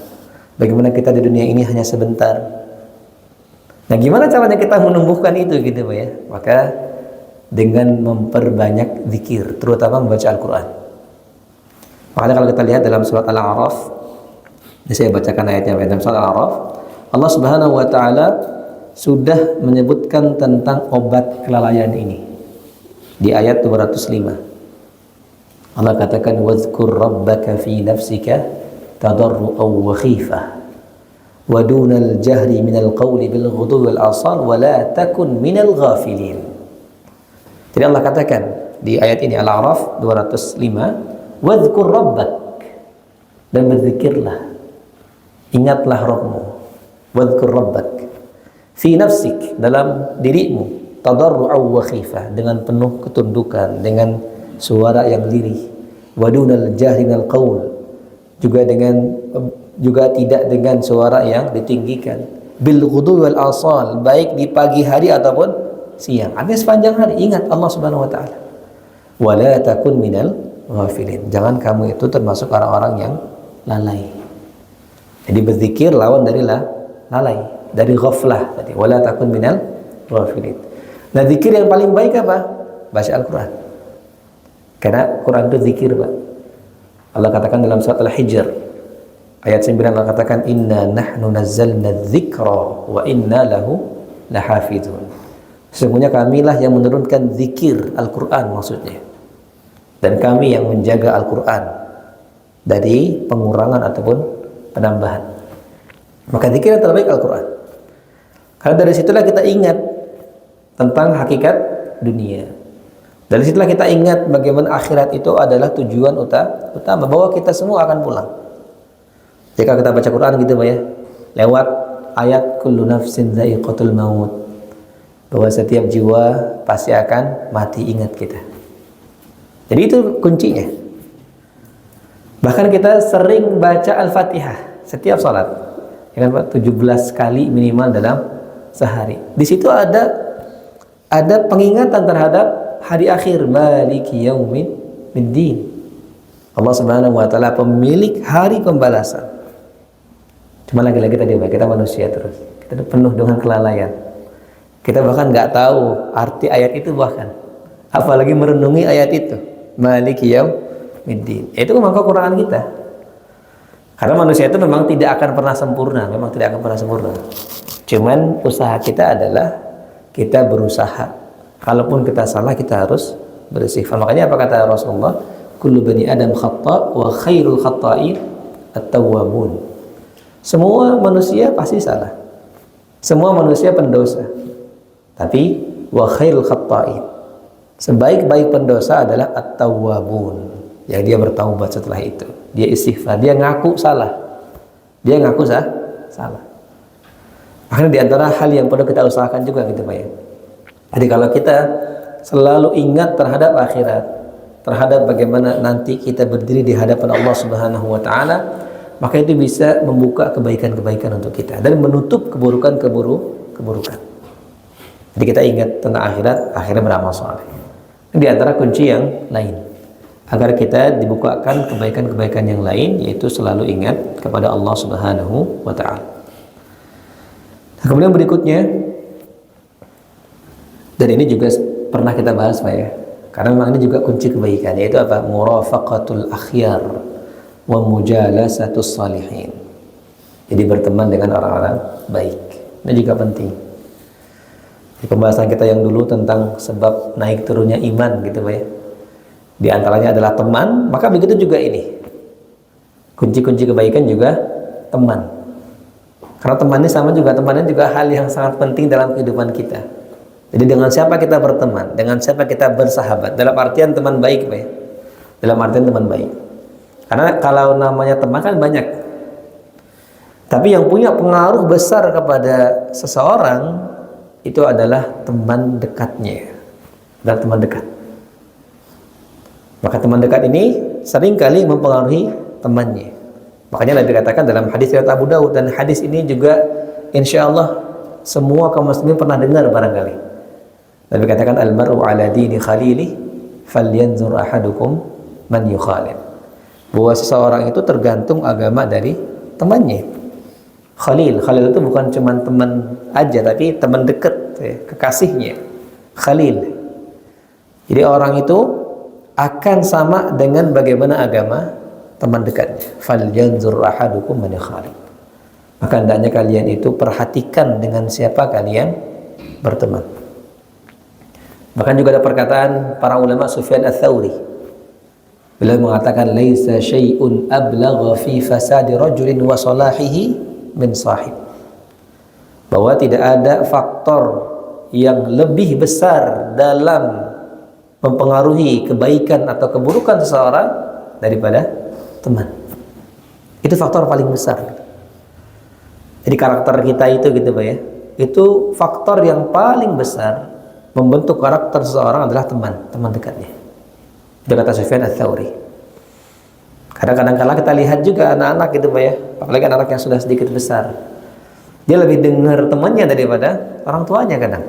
Bagaimana kita di dunia ini hanya sebentar. Nah, gimana caranya kita menumbuhkan itu gitu ya? Maka dengan memperbanyak zikir, terutama membaca Al-Quran. Makanya kalau kita lihat dalam surat Al-A'raf, ini saya bacakan ayatnya dalam surat Al-A'raf, Allah Subhanahu wa ta'ala sudah menyebutkan tentang obat kelalaian ini di ayat 205. Allah katakan wazkur rabbaka fi nafsika tadarru'an wa khifah wa dunal jahri minal qawli bil ghudwi wal asal wa la takun minal ghafilin. Jadi Allah katakan di ayat ini Al-A'raf 205, wazkur rabbak, dan berzikirlah, ingatlah Rabbmu, wazkur rabbak fi nafsik, dalam dirimu, tadarru'an wa khifah, dengan penuh ketundukan, dengan suara yang lirih, wa dunal jahri minal qaul, juga tidak dengan suara yang ditinggikan, bil ghudwi wal asal, baik di pagi hari ataupun siang, artinya sepanjang hari ingat Allah Subhanahu wa ta'ala. Wala takun minal ghafilin, jangan kamu itu termasuk orang-orang yang lalai. Jadi berzikir lawan dari lalai, dari ghaflah tadi. Wala takun minal ghafilin. Nah, zikir yang paling baik apa? Baca Al-Quran. Karena Quran itu zikir, Pak. Allah katakan dalam surat Al-Hijr ayat 9, Allah katakan inna nahnu nazzalna dzikra wa inna lahu lahafizun. Sesungguhnya kamilah yang menurunkan zikir Al-Quran maksudnya, dan kami yang menjaga Al-Quran dari pengurangan ataupun penambahan. Maka zikir yang terbaik Al-Quran. Karena dari situlah kita ingat tentang hakikat dunia. Dari situlah kita ingat bagaimana akhirat itu adalah tujuan utama, bahwa kita semua akan pulang. Jika kita baca Quran gitu Pak ya, lewat ayat kullu nafsin dha'iqatul maut, bahwa setiap jiwa pasti akan mati, ingat kita. Jadi itu kuncinya. Bahkan kita sering baca Al-Fatihah setiap salat, ya kan Pak, 17 kali minimal dalam sehari. Di situ ada pengingatan terhadap hari akhir, maliki yaumiddin. Allah Subhanahu wa ta'ala pemilik hari pembalasan. Cuma lagi-lagi tadi Pak, kita manusia terus, kita penuh dengan kelalaian. Kita bahkan nggak tahu arti ayat itu, bahkan apalagi merenungi ayat itu, maliki yaumiddin. Itu memang kekurangan kita. Karena manusia itu memang tidak akan pernah sempurna, Cuman usaha kita adalah kita berusaha. Kalaupun kita salah, kita harus beristighfar. Makanya apa kata Rasulullah? Kullu bani Adam khata' wa khairul khata'in at-tawwabun. Semua manusia pasti salah. Semua manusia pendosa. Tapi wa khairul khata'in, sebaik-baik pendosa adalah at-tawwabun, yang dia bertaubat setelah itu. Dia istighfar, dia ngaku salah. Dia ngaku salah. Makanya di antara hal yang perlu kita usahakan juga gitu Pak ya. Jadi kalau kita selalu ingat terhadap akhirat, terhadap bagaimana nanti kita berdiri di hadapan Allah Subhanahu wa taala, maka itu bisa membuka kebaikan-kebaikan untuk kita dan menutup keburukan. Jadi kita ingat tentang akhirat, akhirnya beramal saleh. Di antara kunci yang lain agar kita dibukakan kebaikan-kebaikan yang lain, yaitu selalu ingat kepada Allah Subhanahu wa taala. Nah, kemudian berikutnya, dan ini juga pernah kita bahas Pak ya, karena memang ini juga kunci kebaikan, yaitu apa? Murafaqatul akhyar wa mujalasatus salihin. Jadi berteman dengan orang-orang baik. Ini juga penting. Di pembahasan kita yang dulu tentang sebab naik turunnya iman gitu Pak ya. Di antaranya adalah teman, maka begitu juga ini. Kunci-kunci kebaikan juga teman. Karena temannya sama juga, temannya juga hal yang sangat penting dalam kehidupan kita. Jadi dengan siapa kita berteman, dengan siapa kita bersahabat, dalam artian teman baik Pak ya. Dalam artian teman baik. Karena kalau namanya teman kan banyak. Tapi yang punya pengaruh besar kepada seseorang itu adalah teman dekatnya. Dan teman dekat. Maka teman dekat ini seringkali mempengaruhi temannya. Makanya Nabi katakan dalam hadis riwayat Abu Dawud, dan hadis ini juga insya Allah semua kaum muslimin pernah dengar barangkali. Nabi katakan al-mar'u ala dini khalili falyanzur ahadukum man yukhalil. Bahwa seseorang itu tergantung agama dari temannya. Khalil itu bukan cuma teman aja, tapi teman dekat, ya, kekasihnya. Khalil. Jadi orang itu akan sama dengan bagaimana agama teman dekatnya. Falyanzur ahadukum man yukhalil. Maka hendaknya kalian itu perhatikan dengan siapa kalian berteman. Bahkan juga ada perkataan para ulama, Sufyan Ats-Tsauri. Beliau mengatakan laisa syai'un ablagha fi fasadi rajulin wa salahihi min sahib. Bahwa tidak ada faktor yang lebih besar dalam mempengaruhi kebaikan atau keburukan seseorang daripada teman. Itu faktor paling besar. Jadi karakter kita itu gitu Pak ya, itu faktor yang paling besar membentuk karakter seseorang adalah teman dekatnya. Itu kata Sufyan Ats-Tsauri. Kadang-kadang kala kita lihat juga anak-anak gitu Pak ya, apalagi anak-anak yang sudah sedikit besar, dia lebih dengar temannya daripada orang tuanya kadang.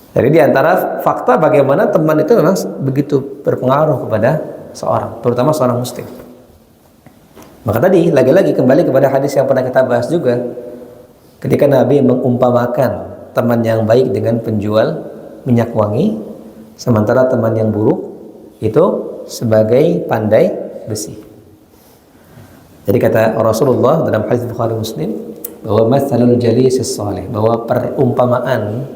Jadi di antara fakta bagaimana teman itu memang begitu berpengaruh kepada seorang, terutama seorang muslim. Maka tadi lagi-lagi kembali kepada hadis yang pernah kita bahas juga, ketika Nabi mengumpamakan teman yang baik dengan penjual minyak wangi, sementara teman yang buruk itu sebagai pandai besi. Jadi kata Rasulullah dalam hadis Bukhari Muslim bahwa matsalul jalisis salih, bahwa perumpamaan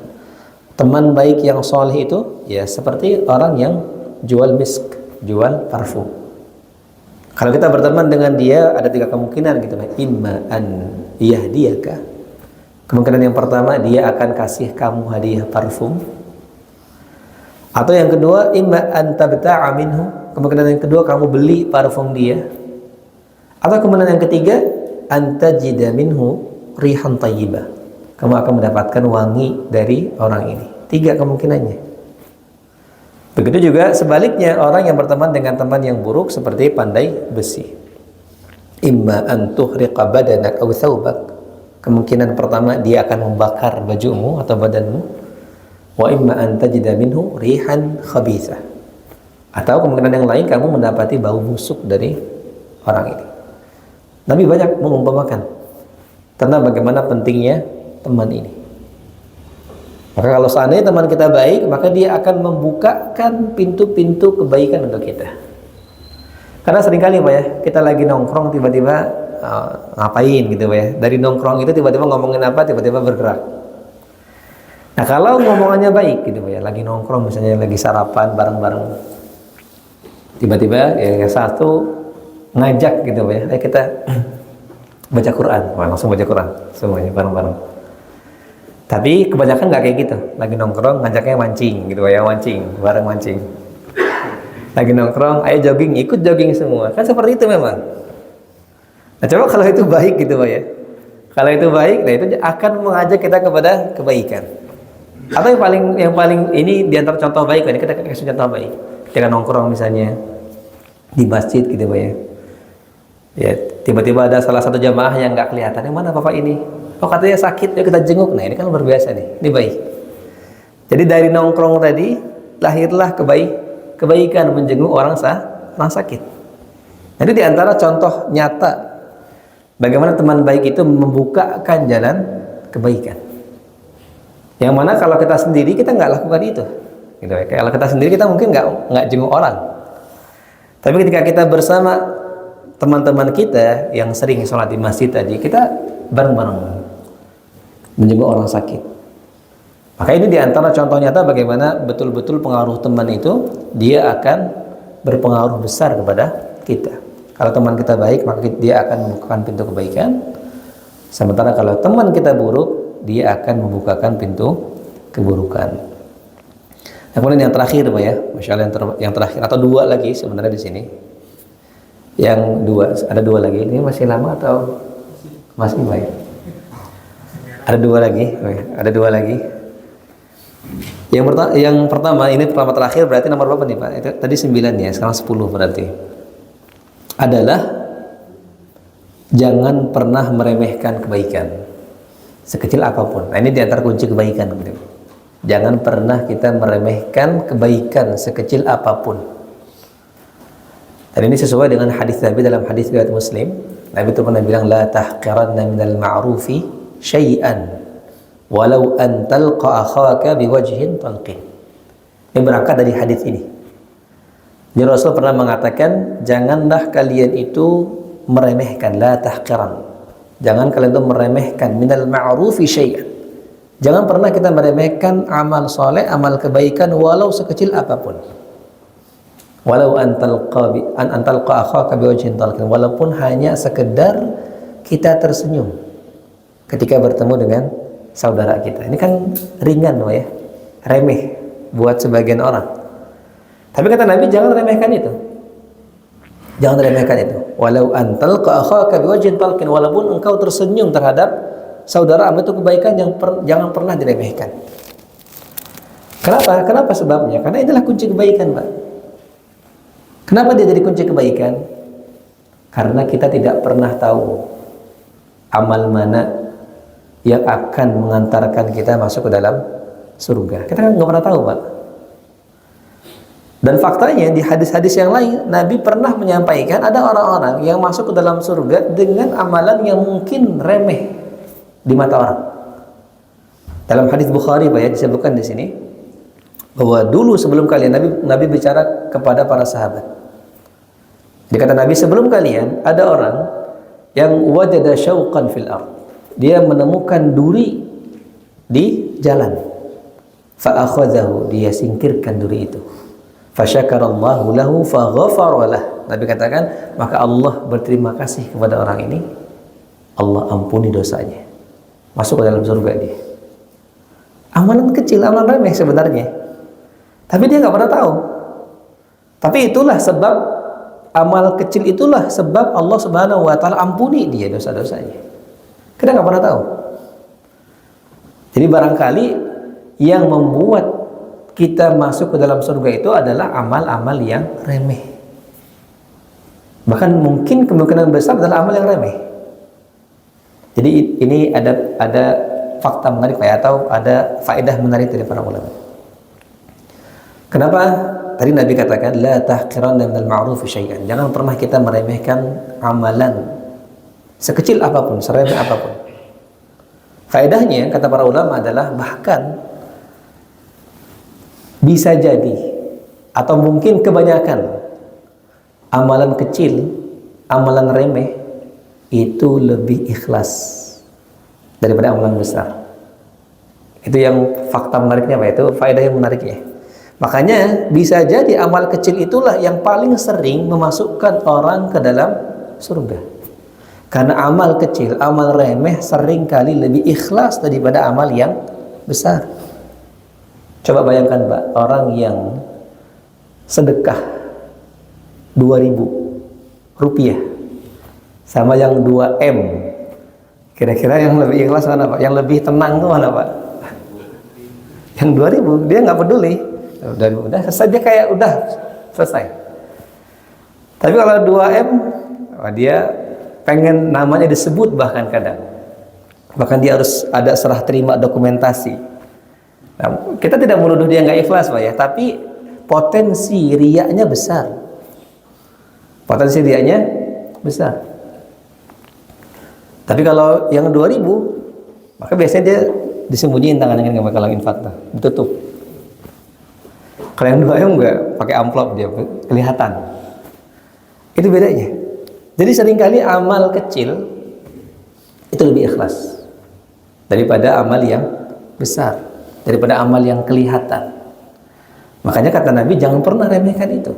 teman baik yang saleh itu ya seperti orang yang jual misk, jual parfum. Kalau kita berteman dengan dia ada 3 kemungkinan gitu, imma an yahdiyaka. Kemungkinan yang pertama, dia akan kasih kamu hadiah parfum. Atau yang kedua, imma an tabta'a minhu. Kemungkinan yang kedua, kamu beli parfum dia. Atau kemungkinan yang ketiga, an tajida minhu rihan thayyibah. Kamu akan mendapatkan wangi dari orang ini. 3 kemungkinannya. Begitu juga sebaliknya, orang yang berteman dengan teman yang buruk seperti pandai besi. Imma an tuhriqa badanak aw thawbak. Kemungkinan pertama, dia akan membakar bajumu atau badanmu. Wa imma an tajida minhu rihan khabithah. Atau kemungkinan yang lain, kamu mendapati bau busuk dari orang ini. Nabi banyak mengumpamakan tentang bagaimana pentingnya teman ini. Maka kalau seandainya teman kita baik, maka dia akan membukakan pintu-pintu kebaikan untuk kita. Karena seringkali Pak ya, kita lagi nongkrong tiba-tiba ngapain gitu Pak ya. Dari nongkrong itu tiba-tiba ngomongin apa, tiba-tiba bergerak. Nah, kalau ngomongannya baik gitu ya, lagi nongkrong misalnya lagi sarapan bareng-bareng, tiba-tiba ya satu ngajak gitu ya, ayo kita baca Quran. Wah, langsung baca Quran semuanya bareng-bareng. Tapi kebanyakan nggak kayak gitu. Lagi nongkrong ngajaknya mancing gitu ya, mancing, bareng mancing. Lagi nongkrong, ayo jogging, ikut jogging semua. Kan seperti itu memang. Nah, coba kalau itu baik gitu Pak ya. Kalau itu baik, nah itu akan mengajak kita kepada kebaikan. Atau yang paling ini di antara contoh baik, ini kita kasih contoh baik. Kita nongkrong misalnya di masjid gitu Pak ya. Ya, tiba-tiba ada salah satu jamaah yang nggak kelihatan. Yang mana Bapak ini? Oh, katanya sakit, ya kita jenguk. Nah, ini kan luar biasa nih. Ini baik. Jadi dari nongkrong tadi lahirlah kebaikan menjenguk orang sakit. Jadi di antara contoh nyata bagaimana teman baik itu membukakan jalan kebaikan. Yang mana kalau kita sendiri kita nggak lakukan itu. Gitu ya. Kalau kita sendiri kita mungkin nggak jenguk orang. Tapi ketika kita bersama teman-teman kita yang sering sholat di masjid tadi, kita bareng-bareng menjenguk orang sakit. Maka ini diantara contoh nyata bagaimana betul-betul pengaruh teman itu dia akan berpengaruh besar kepada kita. Kalau teman kita baik, maka dia akan membukakan pintu kebaikan. Sementara kalau teman kita buruk, dia akan membukakan pintu keburukan. Nah, kemudian yang terakhir Pak ya, Masya Allah yang terakhir atau dua lagi sebenarnya di sini. Yang dua, ada dua lagi. Ini masih lama atau masih baik? Ada dua lagi, ada dua lagi. Yang pertama ini pertama terakhir berarti nomor berapa nih Pak? Itu tadi 9 ya, sekarang 10 berarti. Adalah jangan pernah meremehkan kebaikan sekecil apapun. Nah, ini diantara kunci kebaikan. Jangan pernah kita meremehkan kebaikan sekecil apapun. Dan ini sesuai dengan hadis Nabi dalam hadis riwayat Muslim. Nabi itu pernah bilang la tahqiranna minal ma'rufi syai'an walau an talqa akhaka biwajhin talqin. Ini berangkat dari hadis ini. Jadi Rasul pernah mengatakan janganlah kalian itu meremehkan, la tahqiran. Jangan kalian itu meremehkan minal ma'rufi syai'an. Jangan pernah kita meremehkan amal soleh, amal kebaikan walau sekecil apapun. Walau an talqa akhaka biwajhin talqin, walaupun hanya sekedar kita tersenyum ketika bertemu dengan saudara kita. Ini kan ringan loh ya, remeh buat sebagian orang. Tapi kata Nabi jangan remehkan itu. Jangan remehkan itu. Walau an talqa akhaka biwajhin talqin, walaupun engkau tersenyum terhadap saudara, itu kebaikan yang jangan pernah diremehkan. Kenapa? Kenapa sebabnya? Karena inilah kunci kebaikan, Pak. Kenapa dia jadi kunci kebaikan? Karena kita tidak pernah tahu amal mana yang akan mengantarkan kita masuk ke dalam surga. Kita kan nggak pernah tahu, Pak. Dan faktanya di hadis-hadis yang lain, Nabi pernah menyampaikan ada orang-orang yang masuk ke dalam surga dengan amalan yang mungkin remeh di mata orang. Dalam hadis Bukhari, Pak ya, disebutkan di sini bahwa dulu sebelum kalian Nabi bicara kepada para sahabat. Dia kata Nabi, sebelum kalian ada orang yang wajada syauqan fil ard. Dia menemukan duri di jalan. Fa akhadhahu, dia singkirkan duri itu. Fa syakarallahu lahu fa ghafara lah. Nabi katakan, maka Allah berterima kasih kepada orang ini. Allah ampuni dosanya. Masuk ke dalam surga dia. Amalan kecil, amalan remeh sebenarnya. Tapi dia nggak pernah tahu. Tapi itulah sebab amal kecil, itulah sebab Allah Subhanahu wa taala ampuni dia dosa-dosanya. Kita nggak pernah tahu. Jadi barangkali yang membuat kita masuk ke dalam surga itu adalah amal-amal yang remeh. Bahkan mungkin kemungkinan besar adalah amal yang remeh. Jadi ini ada fakta menarik Pak, atau ada faedah menarik dari para ulama. Kenapa tadi Nabi katakan la tahqiranna minal ma'rufi syai'an. Jangan pernah kita meremehkan amalan sekecil apapun, seremeh apapun. Faedahnya kata para ulama adalah bahkan bisa jadi atau mungkin kebanyakan amalan kecil, amalan remeh itu lebih ikhlas daripada amalan besar. Itu yang fakta menariknya Pak, itu faedah yang menariknya. Makanya bisa jadi amal kecil itulah yang paling sering memasukkan orang ke dalam surga. Karena amal kecil, amal remeh sering kali lebih ikhlas daripada amal yang besar. Coba bayangkan Pak, orang yang sedekah 2.000 rupiah sama yang 2 M, kira-kira yang lebih ikhlas mana Pak? Yang lebih tenang tuh mana Pak? Yang 2.000, dia nggak peduli, udah selesai, dia kayak udah selesai. Tapi kalau 2 M, dia pengen namanya disebut, bahkan dia harus ada serah terima dokumentasi. Nah, kita tidak menuduh dia nggak ikhlas Pak ya, tapi potensi riyanya besar. Potensi riyanya besar. Tapi kalau yang 2.000, maka biasanya dia disembunyiin tangannya, nggak bakal infak, ditutup. Kalau yang 2M enggak, pakai amplop, dia kelihatan. Itu bedanya. Jadi seringkali amal kecil itu lebih ikhlas daripada amal yang besar, daripada amal yang kelihatan. Makanya kata Nabi, jangan pernah remehkan itu.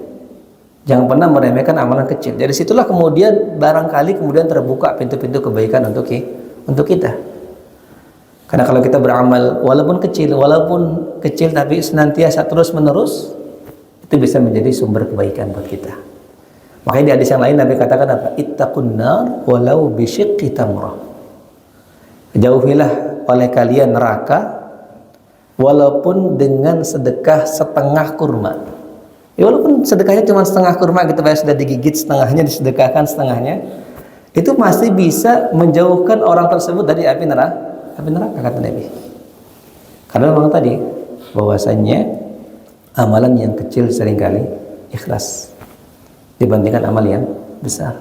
Jangan pernah meremehkan amalan kecil. Dari situlah kemudian barangkali terbuka pintu-pintu kebaikan untuk kita. Karena kalau kita beramal walaupun kecil tapi senantiasa terus menerus, itu bisa menjadi sumber kebaikan buat kita. Makanya di hadis yang lain Nabi katakan apa? Ittaqun nar walau bisyiqqi tamrah. Jauhilah oleh kalian neraka walaupun dengan sedekah setengah kurma. Ya, walaupun sedekahnya cuma setengah kurma gitu, Pak, sudah digigit setengahnya, disedekahkan setengahnya, itu masih bisa menjauhkan orang tersebut dari api neraka kata Nabi. Karena memang tadi bahwasannya amalan yang kecil seringkali ikhlas dibandingkan amal yang besar.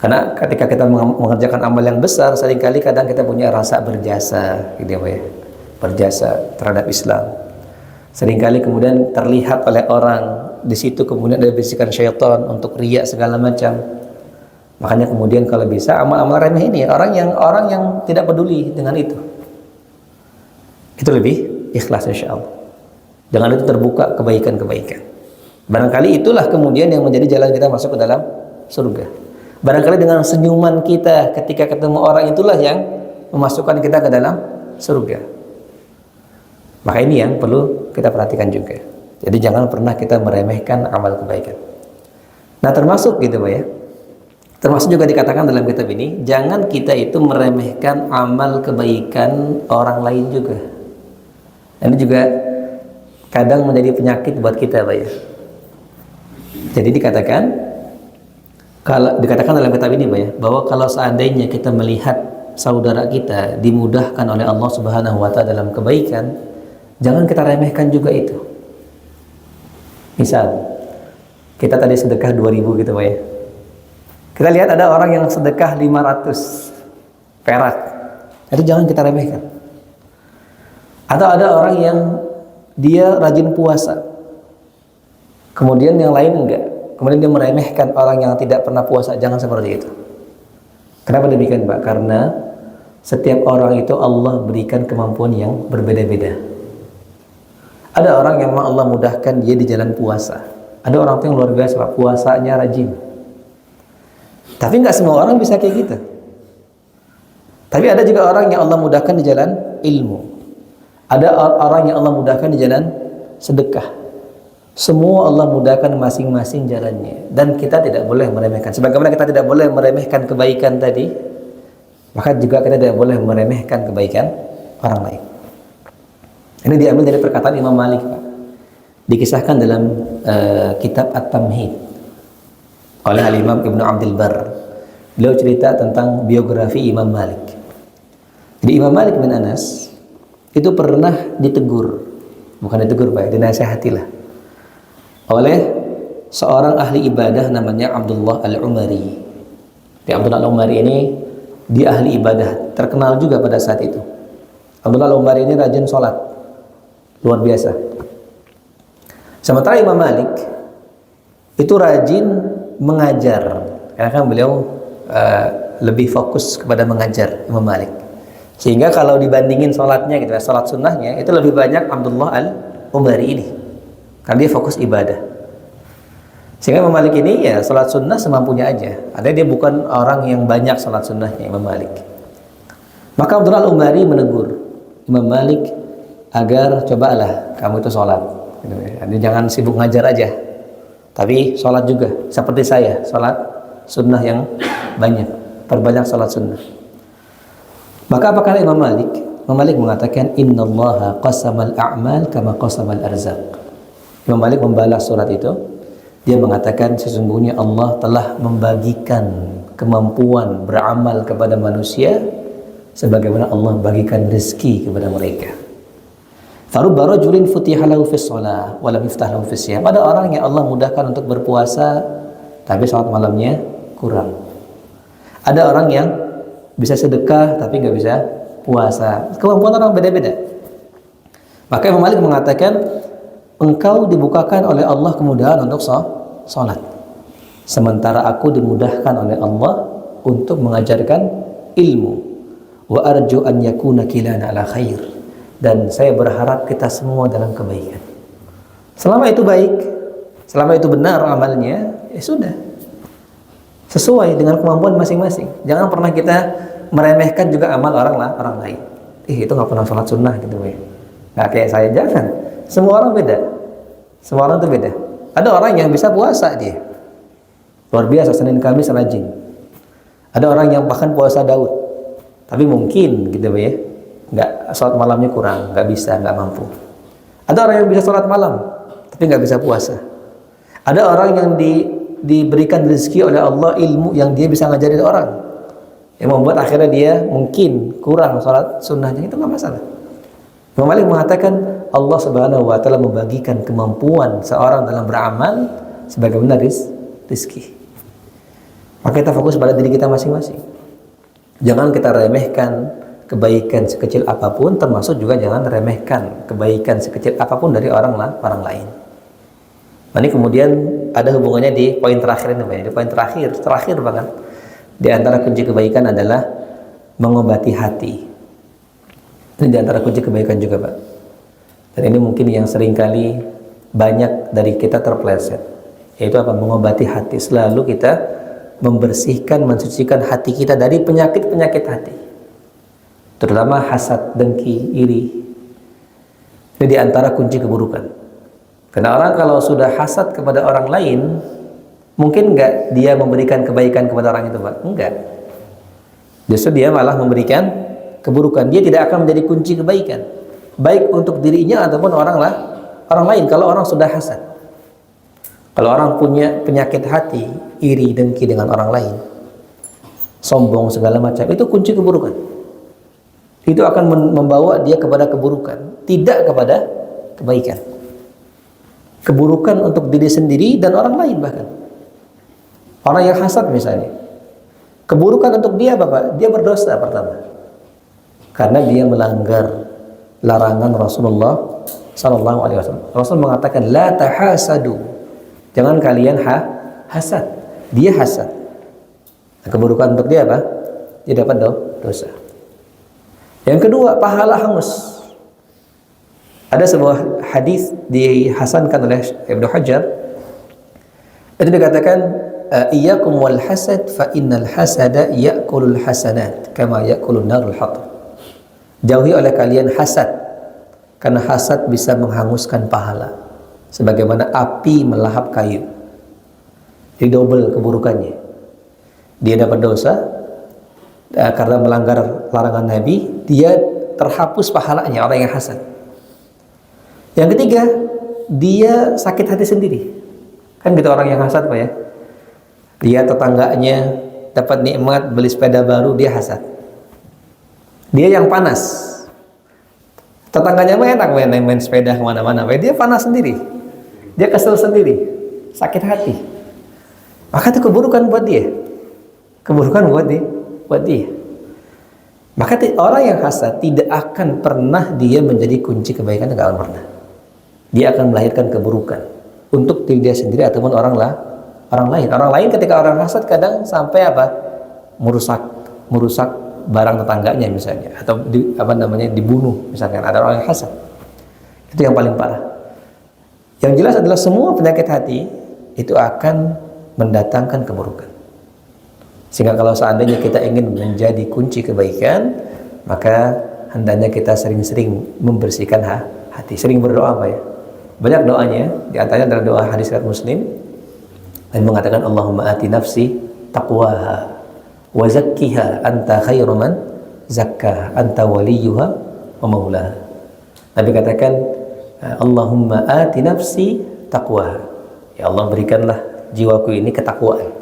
Karena ketika kita mengerjakan amal yang besar, seringkali kadang kita punya rasa berjasa, gitu ya, berjasa terhadap Islam. Seringkali kemudian terlihat oleh orang di situ, kemudian ada bisikan syaitan untuk riya segala macam. Makanya kemudian kalau bisa amal-amal remeh ini, orang yang tidak peduli dengan itu lebih ikhlas insyaallah. Jangan itu terbuka kebaikan-kebaikan. Barangkali itulah kemudian yang menjadi jalan kita masuk ke dalam surga. Barangkali dengan senyuman kita ketika ketemu orang itulah yang memasukkan kita ke dalam surga. Maka ini yang perlu kita perhatikan juga. Jadi jangan pernah kita meremehkan amal kebaikan. Nah, termasuk gitu Pak ya. Termasuk juga dikatakan dalam kitab ini, jangan kita itu meremehkan amal kebaikan orang lain juga. Ini juga kadang menjadi penyakit buat kita Pak ya. Jadi dikatakan dalam kitab ini Pak ya, bahwa kalau seandainya kita melihat saudara kita dimudahkan oleh Allah Subhanahu wa taala dalam kebaikan, jangan kita remehkan juga itu. Misal kita tadi sedekah 2.000 gitu Pak ya. Kita lihat ada orang yang sedekah 500 perak, itu jangan kita remehkan. Atau ada orang yang dia rajin puasa, kemudian yang lain enggak, kemudian dia meremehkan orang yang tidak pernah puasa, jangan seperti itu. Kenapa demikian Pak? Karena setiap orang itu Allah berikan kemampuan yang berbeda-beda. Ada orang yang memang Allah mudahkan dia di jalan puasa. Ada orang yang luar biasa Pak, puasanya rajin. Tapi nggak semua orang bisa kayak gitu. Tapi ada juga orang yang Allah mudahkan di jalan ilmu. Ada orang yang Allah mudahkan di jalan sedekah. Semua Allah mudahkan masing-masing jalannya. Dan kita tidak boleh meremehkan. Sebagaimana kita tidak boleh meremehkan kebaikan tadi, maka juga kita tidak boleh meremehkan kebaikan orang lain. Ini diambil dari perkataan Imam Malik Pak. Dikisahkan dalam kitab At-Tamhid oleh Al-Imam Ibnu Abdul Barr. Beliau cerita tentang biografi Imam Malik. Jadi Imam Malik bin Anas itu pernah ditegur, bukan ditegur Pak, dinasihatilah oleh seorang ahli ibadah namanya Abdullah Al-Umari. Di Abdullah Al-Umari ini dia ahli ibadah, terkenal juga pada saat itu. Abdullah Al-Umari ini rajin sholat, luar biasa. Sementara Imam Malik itu rajin mengajar, karena kan beliau lebih fokus kepada mengajar Imam Malik. Sehingga kalau dibandingin sholatnya gitu ya, sholat sunnahnya itu lebih banyak Abdullah al-Umari ini, karena dia fokus ibadah. Sehingga Imam Malik ini ya sholat sunnah semampunya aja. Artinya dia bukan orang yang banyak sholat sunnahnya Imam Malik. Maka Abdullah al-Umari menegur Imam Malik agar cobalah kamu itu sholat. Jadi jangan sibuk ngajar aja, tapi sholat juga seperti saya, sholat sunnah yang banyak, perbanyak sholat sunnah. Maka apa kata Imam Malik? Imam Malik mengatakan innallaha qasamal a'mal kama qasamal arzaq. Imam Malik membalas surat itu. Dia mengatakan sesungguhnya Allah telah membagikan kemampuan beramal kepada manusia sebagaimana Allah bagikan rezeki kepada mereka. Farubba rajulin futiha lahu fis shalah wa lam yuftah lahu fis siyam. Ada orang yang Allah mudahkan untuk berpuasa tapi salat malamnya kurang. Ada orang yang bisa sedekah tapi nggak bisa puasa. Kemampuan orang beda-beda. Maka Imam Malik mengatakan engkau dibukakan oleh Allah kemudahan untuk sholat, sementara aku dimudahkan oleh Allah untuk mengajarkan ilmu. Wa arju an yakuna kilana ala khair, dan saya berharap kita semua dalam kebaikan. Selama itu baik, selama itu benar amalnya, ya sudah sesuai dengan kemampuan masing-masing. Jangan pernah kita meremehkan juga amal orang lain. Itu nggak pernah sholat sunnah gitu ya, nggak kayak saya. Jangan. Semua orang beda. Semua orang itu beda. Ada orang yang bisa puasa dia, luar biasa, Senin Kamis rajin. Ada orang yang bahkan puasa Daud, tapi mungkin gitu ya, nggak, sholat malamnya kurang, nggak bisa, nggak mampu. Ada orang yang bisa sholat malam, tapi nggak bisa puasa. Ada orang yang diberikan rezeki oleh Allah ilmu yang dia bisa ngajarin orang, yang membuat akhirnya dia mungkin kurang sholat sunnahnya, itu nggak masalah. Imam Malik mengatakan Allah Subhanahu wa taala membagikan kemampuan seorang dalam beramal sebagaimana rizki. Maka kita fokus pada diri kita masing-masing. Jangan kita remehkan kebaikan sekecil apapun, termasuk juga jangan remehkan kebaikan sekecil apapun dari orang lain. Nah, ini kemudian ada hubungannya di poin terakhir ini, Pak. Di poin terakhir banget. Di antara kunci kebaikan adalah mengobati hati. Ini di antara kunci kebaikan juga, Pak. Dan ini mungkin yang seringkali banyak dari kita terpeleset, yaitu apa? Mengobati hati. Selalu kita membersihkan, mensucikan hati kita dari penyakit-penyakit hati, terutama hasad, dengki, iri. Ini di antara kunci keburukan. Karena orang kalau sudah hasad kepada orang lain, mungkin enggak dia memberikan kebaikan kepada orang itu, Pak? Enggak. Justru dia malah memberikan keburukan. Dia tidak akan menjadi kunci kebaikan, baik untuk dirinya ataupun orang lain. Kalau orang sudah hasad, kalau orang punya penyakit hati, iri, dengki dengan orang lain, sombong segala macam, itu kunci keburukan. Itu akan membawa dia kepada keburukan, tidak kepada kebaikan. Keburukan untuk diri sendiri dan orang lain bahkan. Orang yang hasad misalnya, keburukan untuk dia Bapak, dia berdosa pertama, karena dia melanggar larangan Rasulullah Sallallahu Alaihi Wasallam. Rasul mengatakan la tahasadu, jangan kalian hasad. Dia hasad. Nah, keburukan untuk dia apa? Dia dapat dosa. Yang kedua, pahala hangus. Ada sebuah hadis dihasankan oleh Ibnu Hajar. Itu dikatakan iyyakum wal hasad fa innal hasada ya'kulul hasanat kama ya'kulun narul hatab. Jauhi oleh kalian hasad, karena hasad bisa menghanguskan pahala sebagaimana api melahap kayu. Jadi double keburukannya. Dia dapat dosa karena melanggar larangan Nabi, dia terhapus pahalanya, orang yang hasad. Yang ketiga, dia sakit hati sendiri. Kan gitu orang yang hasad, Pak ya. Dia tetangganya dapat nikmat beli sepeda baru, dia hasad. Dia yang panas. Tetangganya mah enak main sepeda kemana-mana, dia panas sendiri. Dia kesel sendiri, sakit hati. Maka itu keburukan buat dia. Keburukan buat dia. Maka orang yang hasad tidak akan pernah dia menjadi kunci kebaikan, tidak akan pernah. Dia akan melahirkan keburukan untuk diri dia sendiri ataupun orang lain. Orang lain ketika orang hasad kadang sampai apa? Merusak barang tetangganya misalnya, atau dibunuh misalkan, ada orang yang hasad. Itu yang paling parah. Yang jelas adalah semua penyakit hati itu akan mendatangkan keburukan. Sehingga kalau seandainya kita ingin menjadi kunci kebaikan, maka hendaknya kita sering-sering membersihkan hati. Sering berdoa Pak ya. Banyak doanya, di antaranya adalah doa hadis riwayat Muslim yang mengatakan Allahumma ati nafsi taqwaha wa zakkiha anta khairu man zakkaha anta waliyuha wa maulaha. Nabi katakan Allahumma ati nafsi taqwaha. Ya Allah, berikanlah jiwaku ini ketakwaan.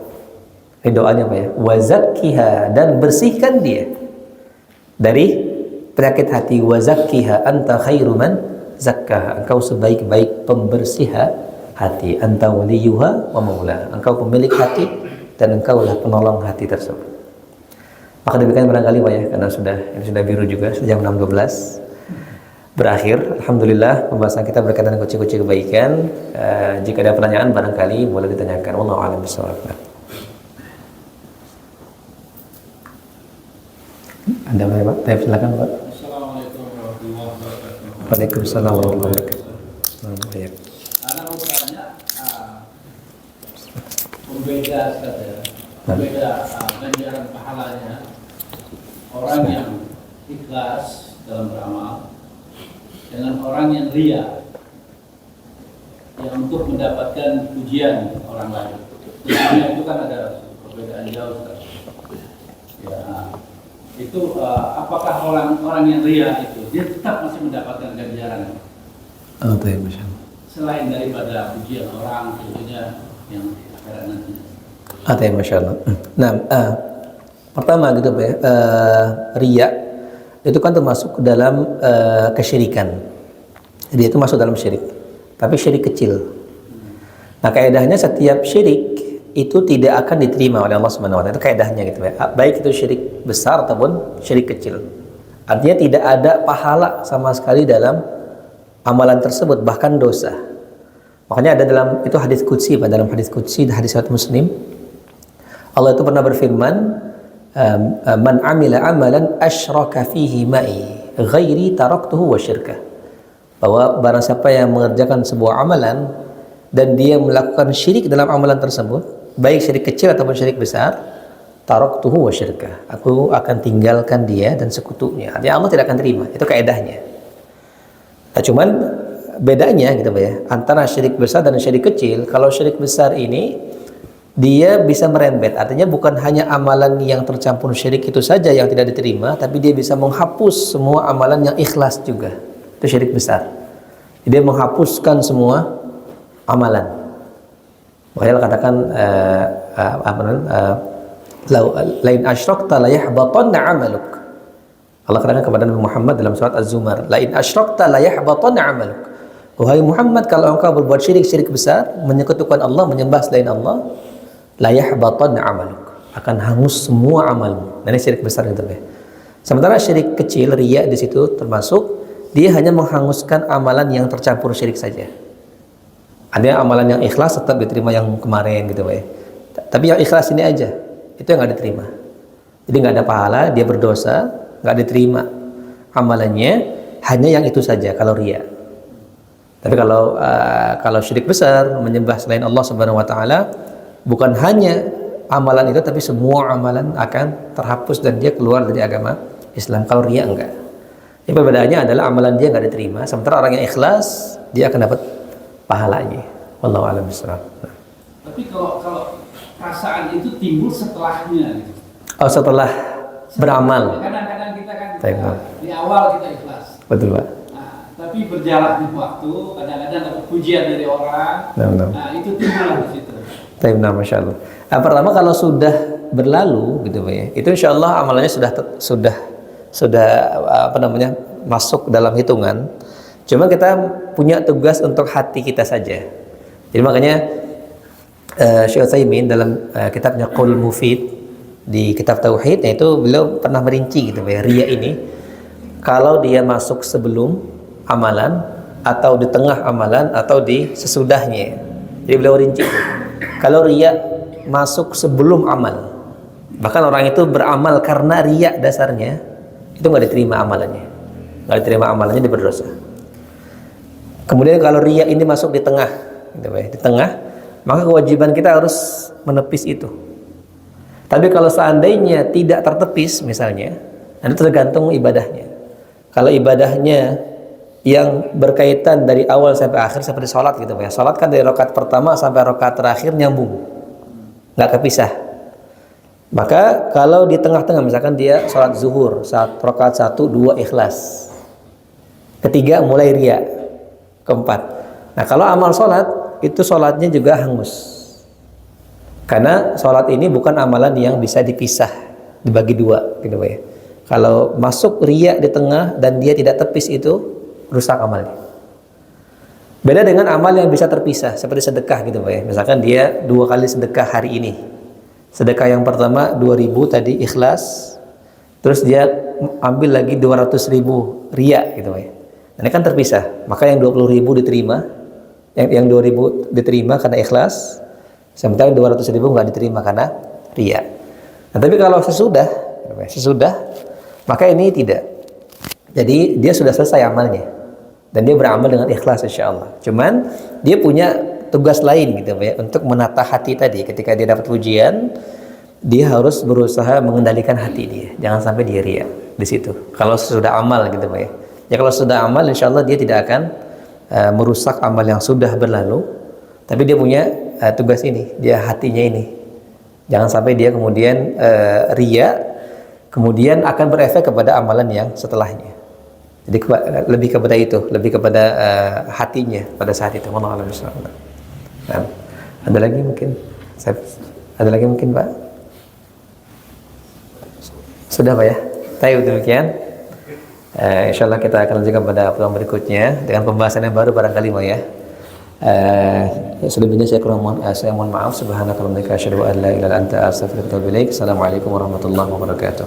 Ini doanya Pak ya. Wa zakkiha, dan bersihkan dia dari penyakit hati. Wa zakkiha anta khairu man zakkaha. Engkau sebaik-baik pembersih hati. Anta waliyuha wa maulaha. Engkau pemilik hati dan engkaulah penolong hati tersebut. Maka demikian barangkali Pak ya, karena ini sudah biru juga, sudah jam 6.12 berakhir. Alhamdulillah pembahasan kita berkaitan dengan kunci-kunci kebaikan. Jika ada pertanyaan barangkali boleh ditanyakan. Wallahu a'lam bishawab. Ada apa ya Pak? Silakan Pak. Assalamualaikum warahmatullahi wabarakatuh. Waalaikumsalam warahmatullahi wabarakatuh. Anak bertanya, pembeda ganjaran pahalanya orang yang ikhlas dalam beramal dengan orang yang ria yang untuk mendapatkan pujian orang lain. Tentunya itu kan ada perbedaan jauh. Ya, itu apakah orang yang ria itu dia tetap masih mendapatkan ganjaran? Oh, ya, Masya Allah. Selain daripada pujian orang tentunya yang akhirat nanti. Ya, Masya Allah. Nah, pertama gitu Pak ya, ria itu kan termasuk ke dalam kesyirikan. Dia itu masuk dalam syirik, tapi syirik kecil. Nah, kaidahnya setiap syirik itu tidak akan diterima oleh Allah Subhanahu wa taala. Itu kaidahnya gitu ya. Baik itu syirik besar ataupun syirik kecil. Artinya tidak ada pahala sama sekali dalam amalan tersebut, bahkan dosa. Makanya ada dalam itu hadis qudsi, dalam hadis qudsi, hadis riwayat Muslim, Allah itu pernah berfirman, man amila amalan asyraka fihi ma'i ghairi taraktuhu wa syirkah. Bahwa barang siapa yang mengerjakan sebuah amalan dan dia melakukan syirik dalam amalan tersebut, baik syirik kecil ataupun syirik besar, taraktuhu wa syirkah. Aku akan tinggalkan dia dan sekutunya. Artinya Allah tidak akan terima. Itu kaidahnya. Nah, cuman bedanya gitu Pak ya, antara syirik besar dan syirik kecil. Kalau syirik besar ini dia bisa merembet, artinya bukan hanya amalan yang tercampur syirik itu saja yang tidak diterima, tapi dia bisa menghapus semua amalan yang ikhlas juga. Itu syirik besar. Dia menghapuskan semua amalan. Makanya Allah katakan lain asyrakta la yahbatanna 'amaluk. Allah katakan kepada Nabi Muhammad dalam surat Az-Zumar, lain asyrakta la yahbatanna 'amaluk. Wahai Muhammad, kalau engkau berbuat syirik besar, menyekutukan Allah, menyembah selain Allah, la yahbatanna 'amaluk, akan hangus semua amalmu. Nah, ini syirik besar gitu ya. Sementara syirik kecil, riya di situ termasuk dia hanya menghanguskan amalan yang tercampur syirik saja. Ada amalan yang ikhlas tetap diterima yang kemarin gitu Pak ya. Tapi yang ikhlas ini aja, itu yang nggak diterima. Jadi nggak ada pahala, dia berdosa, nggak diterima amalannya, hanya yang itu saja kalau riya. Tapi kalau syirik besar, menyembah selain Allah Subhanahu wa taala, bukan hanya amalan itu, tapi semua amalan akan terhapus dan dia keluar dari agama Islam. Kalau riya enggak. Ini perbedaannya adalah amalan dia enggak diterima, sementara orang yang ikhlas dia akan dapat pahalanya. Wallahu a'lam bishawab. Tapi kalau perasaan itu timbul setelahnya gitu. Oh, setelah beramal. Kadang-kadang kita kan Baik. di awal kita ikhlas. Betul Pak. Nah, tapi berjalan waktu, kadang-kadang dapat pujian dari orang. Nah, itu timbul di situ. Nah, Masya Allah. Pertama kalau sudah berlalu gitu Pak ya, itu insya Allah amalannya sudah masuk dalam hitungan. Cuma kita punya tugas untuk hati kita saja. Jadi makanya Syekh Utsaimin dalam kitabnya Qaul Mufid di kitab Tauhid, itu beliau pernah merinci gitu Pak ya, riya ini kalau dia masuk sebelum amalan atau di tengah amalan atau di sesudahnya. Jadi beliau rinci. Kalau riya masuk sebelum amal, Bahkan orang itu beramal karena riya dasarnya, itu nggak diterima amalannya. Nggak diterima amalannya, dia berdosa. Kemudian kalau riya ini masuk di tengah, gitu ya, di tengah, maka kewajiban kita harus menepis itu. Tapi kalau seandainya tidak tertepis misalnya, nanti tergantung ibadahnya. Kalau ibadahnya yang berkaitan dari awal sampai akhir seperti sholat gitu ya, sholat kan dari rakaat pertama sampai rakaat terakhir nyambung, nggak kepisah. Maka kalau di tengah-tengah, misalkan dia sholat zuhur, rakaat 1, 2 ikhlas, ketiga mulai riya, keempat. Nah kalau amal sholat itu sholatnya juga hangus. Karena sholat ini bukan amalan yang bisa dipisah, dibagi dua, gitu ya. Kalau masuk riya di tengah dan dia tidak tepis, itu rusak amalnya. Beda dengan amal yang bisa terpisah, seperti sedekah gitu ya. Misalkan dia 2 kali sedekah hari ini. Sedekah yang pertama 2.000 tadi ikhlas, terus dia ambil lagi 200.000 riya gitu ya. Ini kan terpisah, maka yang 20.000 diterima, yang 2.000 diterima karena ikhlas. Sementara 200.000 nggak diterima karena riya. Nah, tapi kalau sesudah, maka ini tidak. Jadi dia sudah selesai amalnya dan dia beramal dengan ikhlas insya Allah. Cuman dia punya tugas lain gitu ya, untuk menata hati tadi. Ketika dia dapat ujian, dia harus berusaha mengendalikan hati dia. Jangan sampai dia riya di situ. Kalau sudah amal gitu ya. Ya kalau sudah amal, insya Allah dia tidak akan merusak amal yang sudah berlalu. Tapi dia punya tugas ini, dia hatinya ini. Jangan sampai dia kemudian riya, kemudian akan berefek kepada amalan yang setelahnya. Jadi lebih kepada itu, lebih kepada hatinya pada saat itu. Wallahu a'lam bishawab. Nah, ada lagi mungkin? Ada lagi mungkin Pak? Sudah Pak ya? Baik, demikian. Insyaallah kita akan lanjutkan pada pertemuan berikutnya dengan pembahasan yang baru barangkali Pak ya. Sebelumnya saya mohon maaf. Subhanakallahumma wa bihamdika asyhadu an la ilaha illa anta astaghfiruka wa atubu ilaik. Assalamualaikum warahmatullahi wabarakatuh.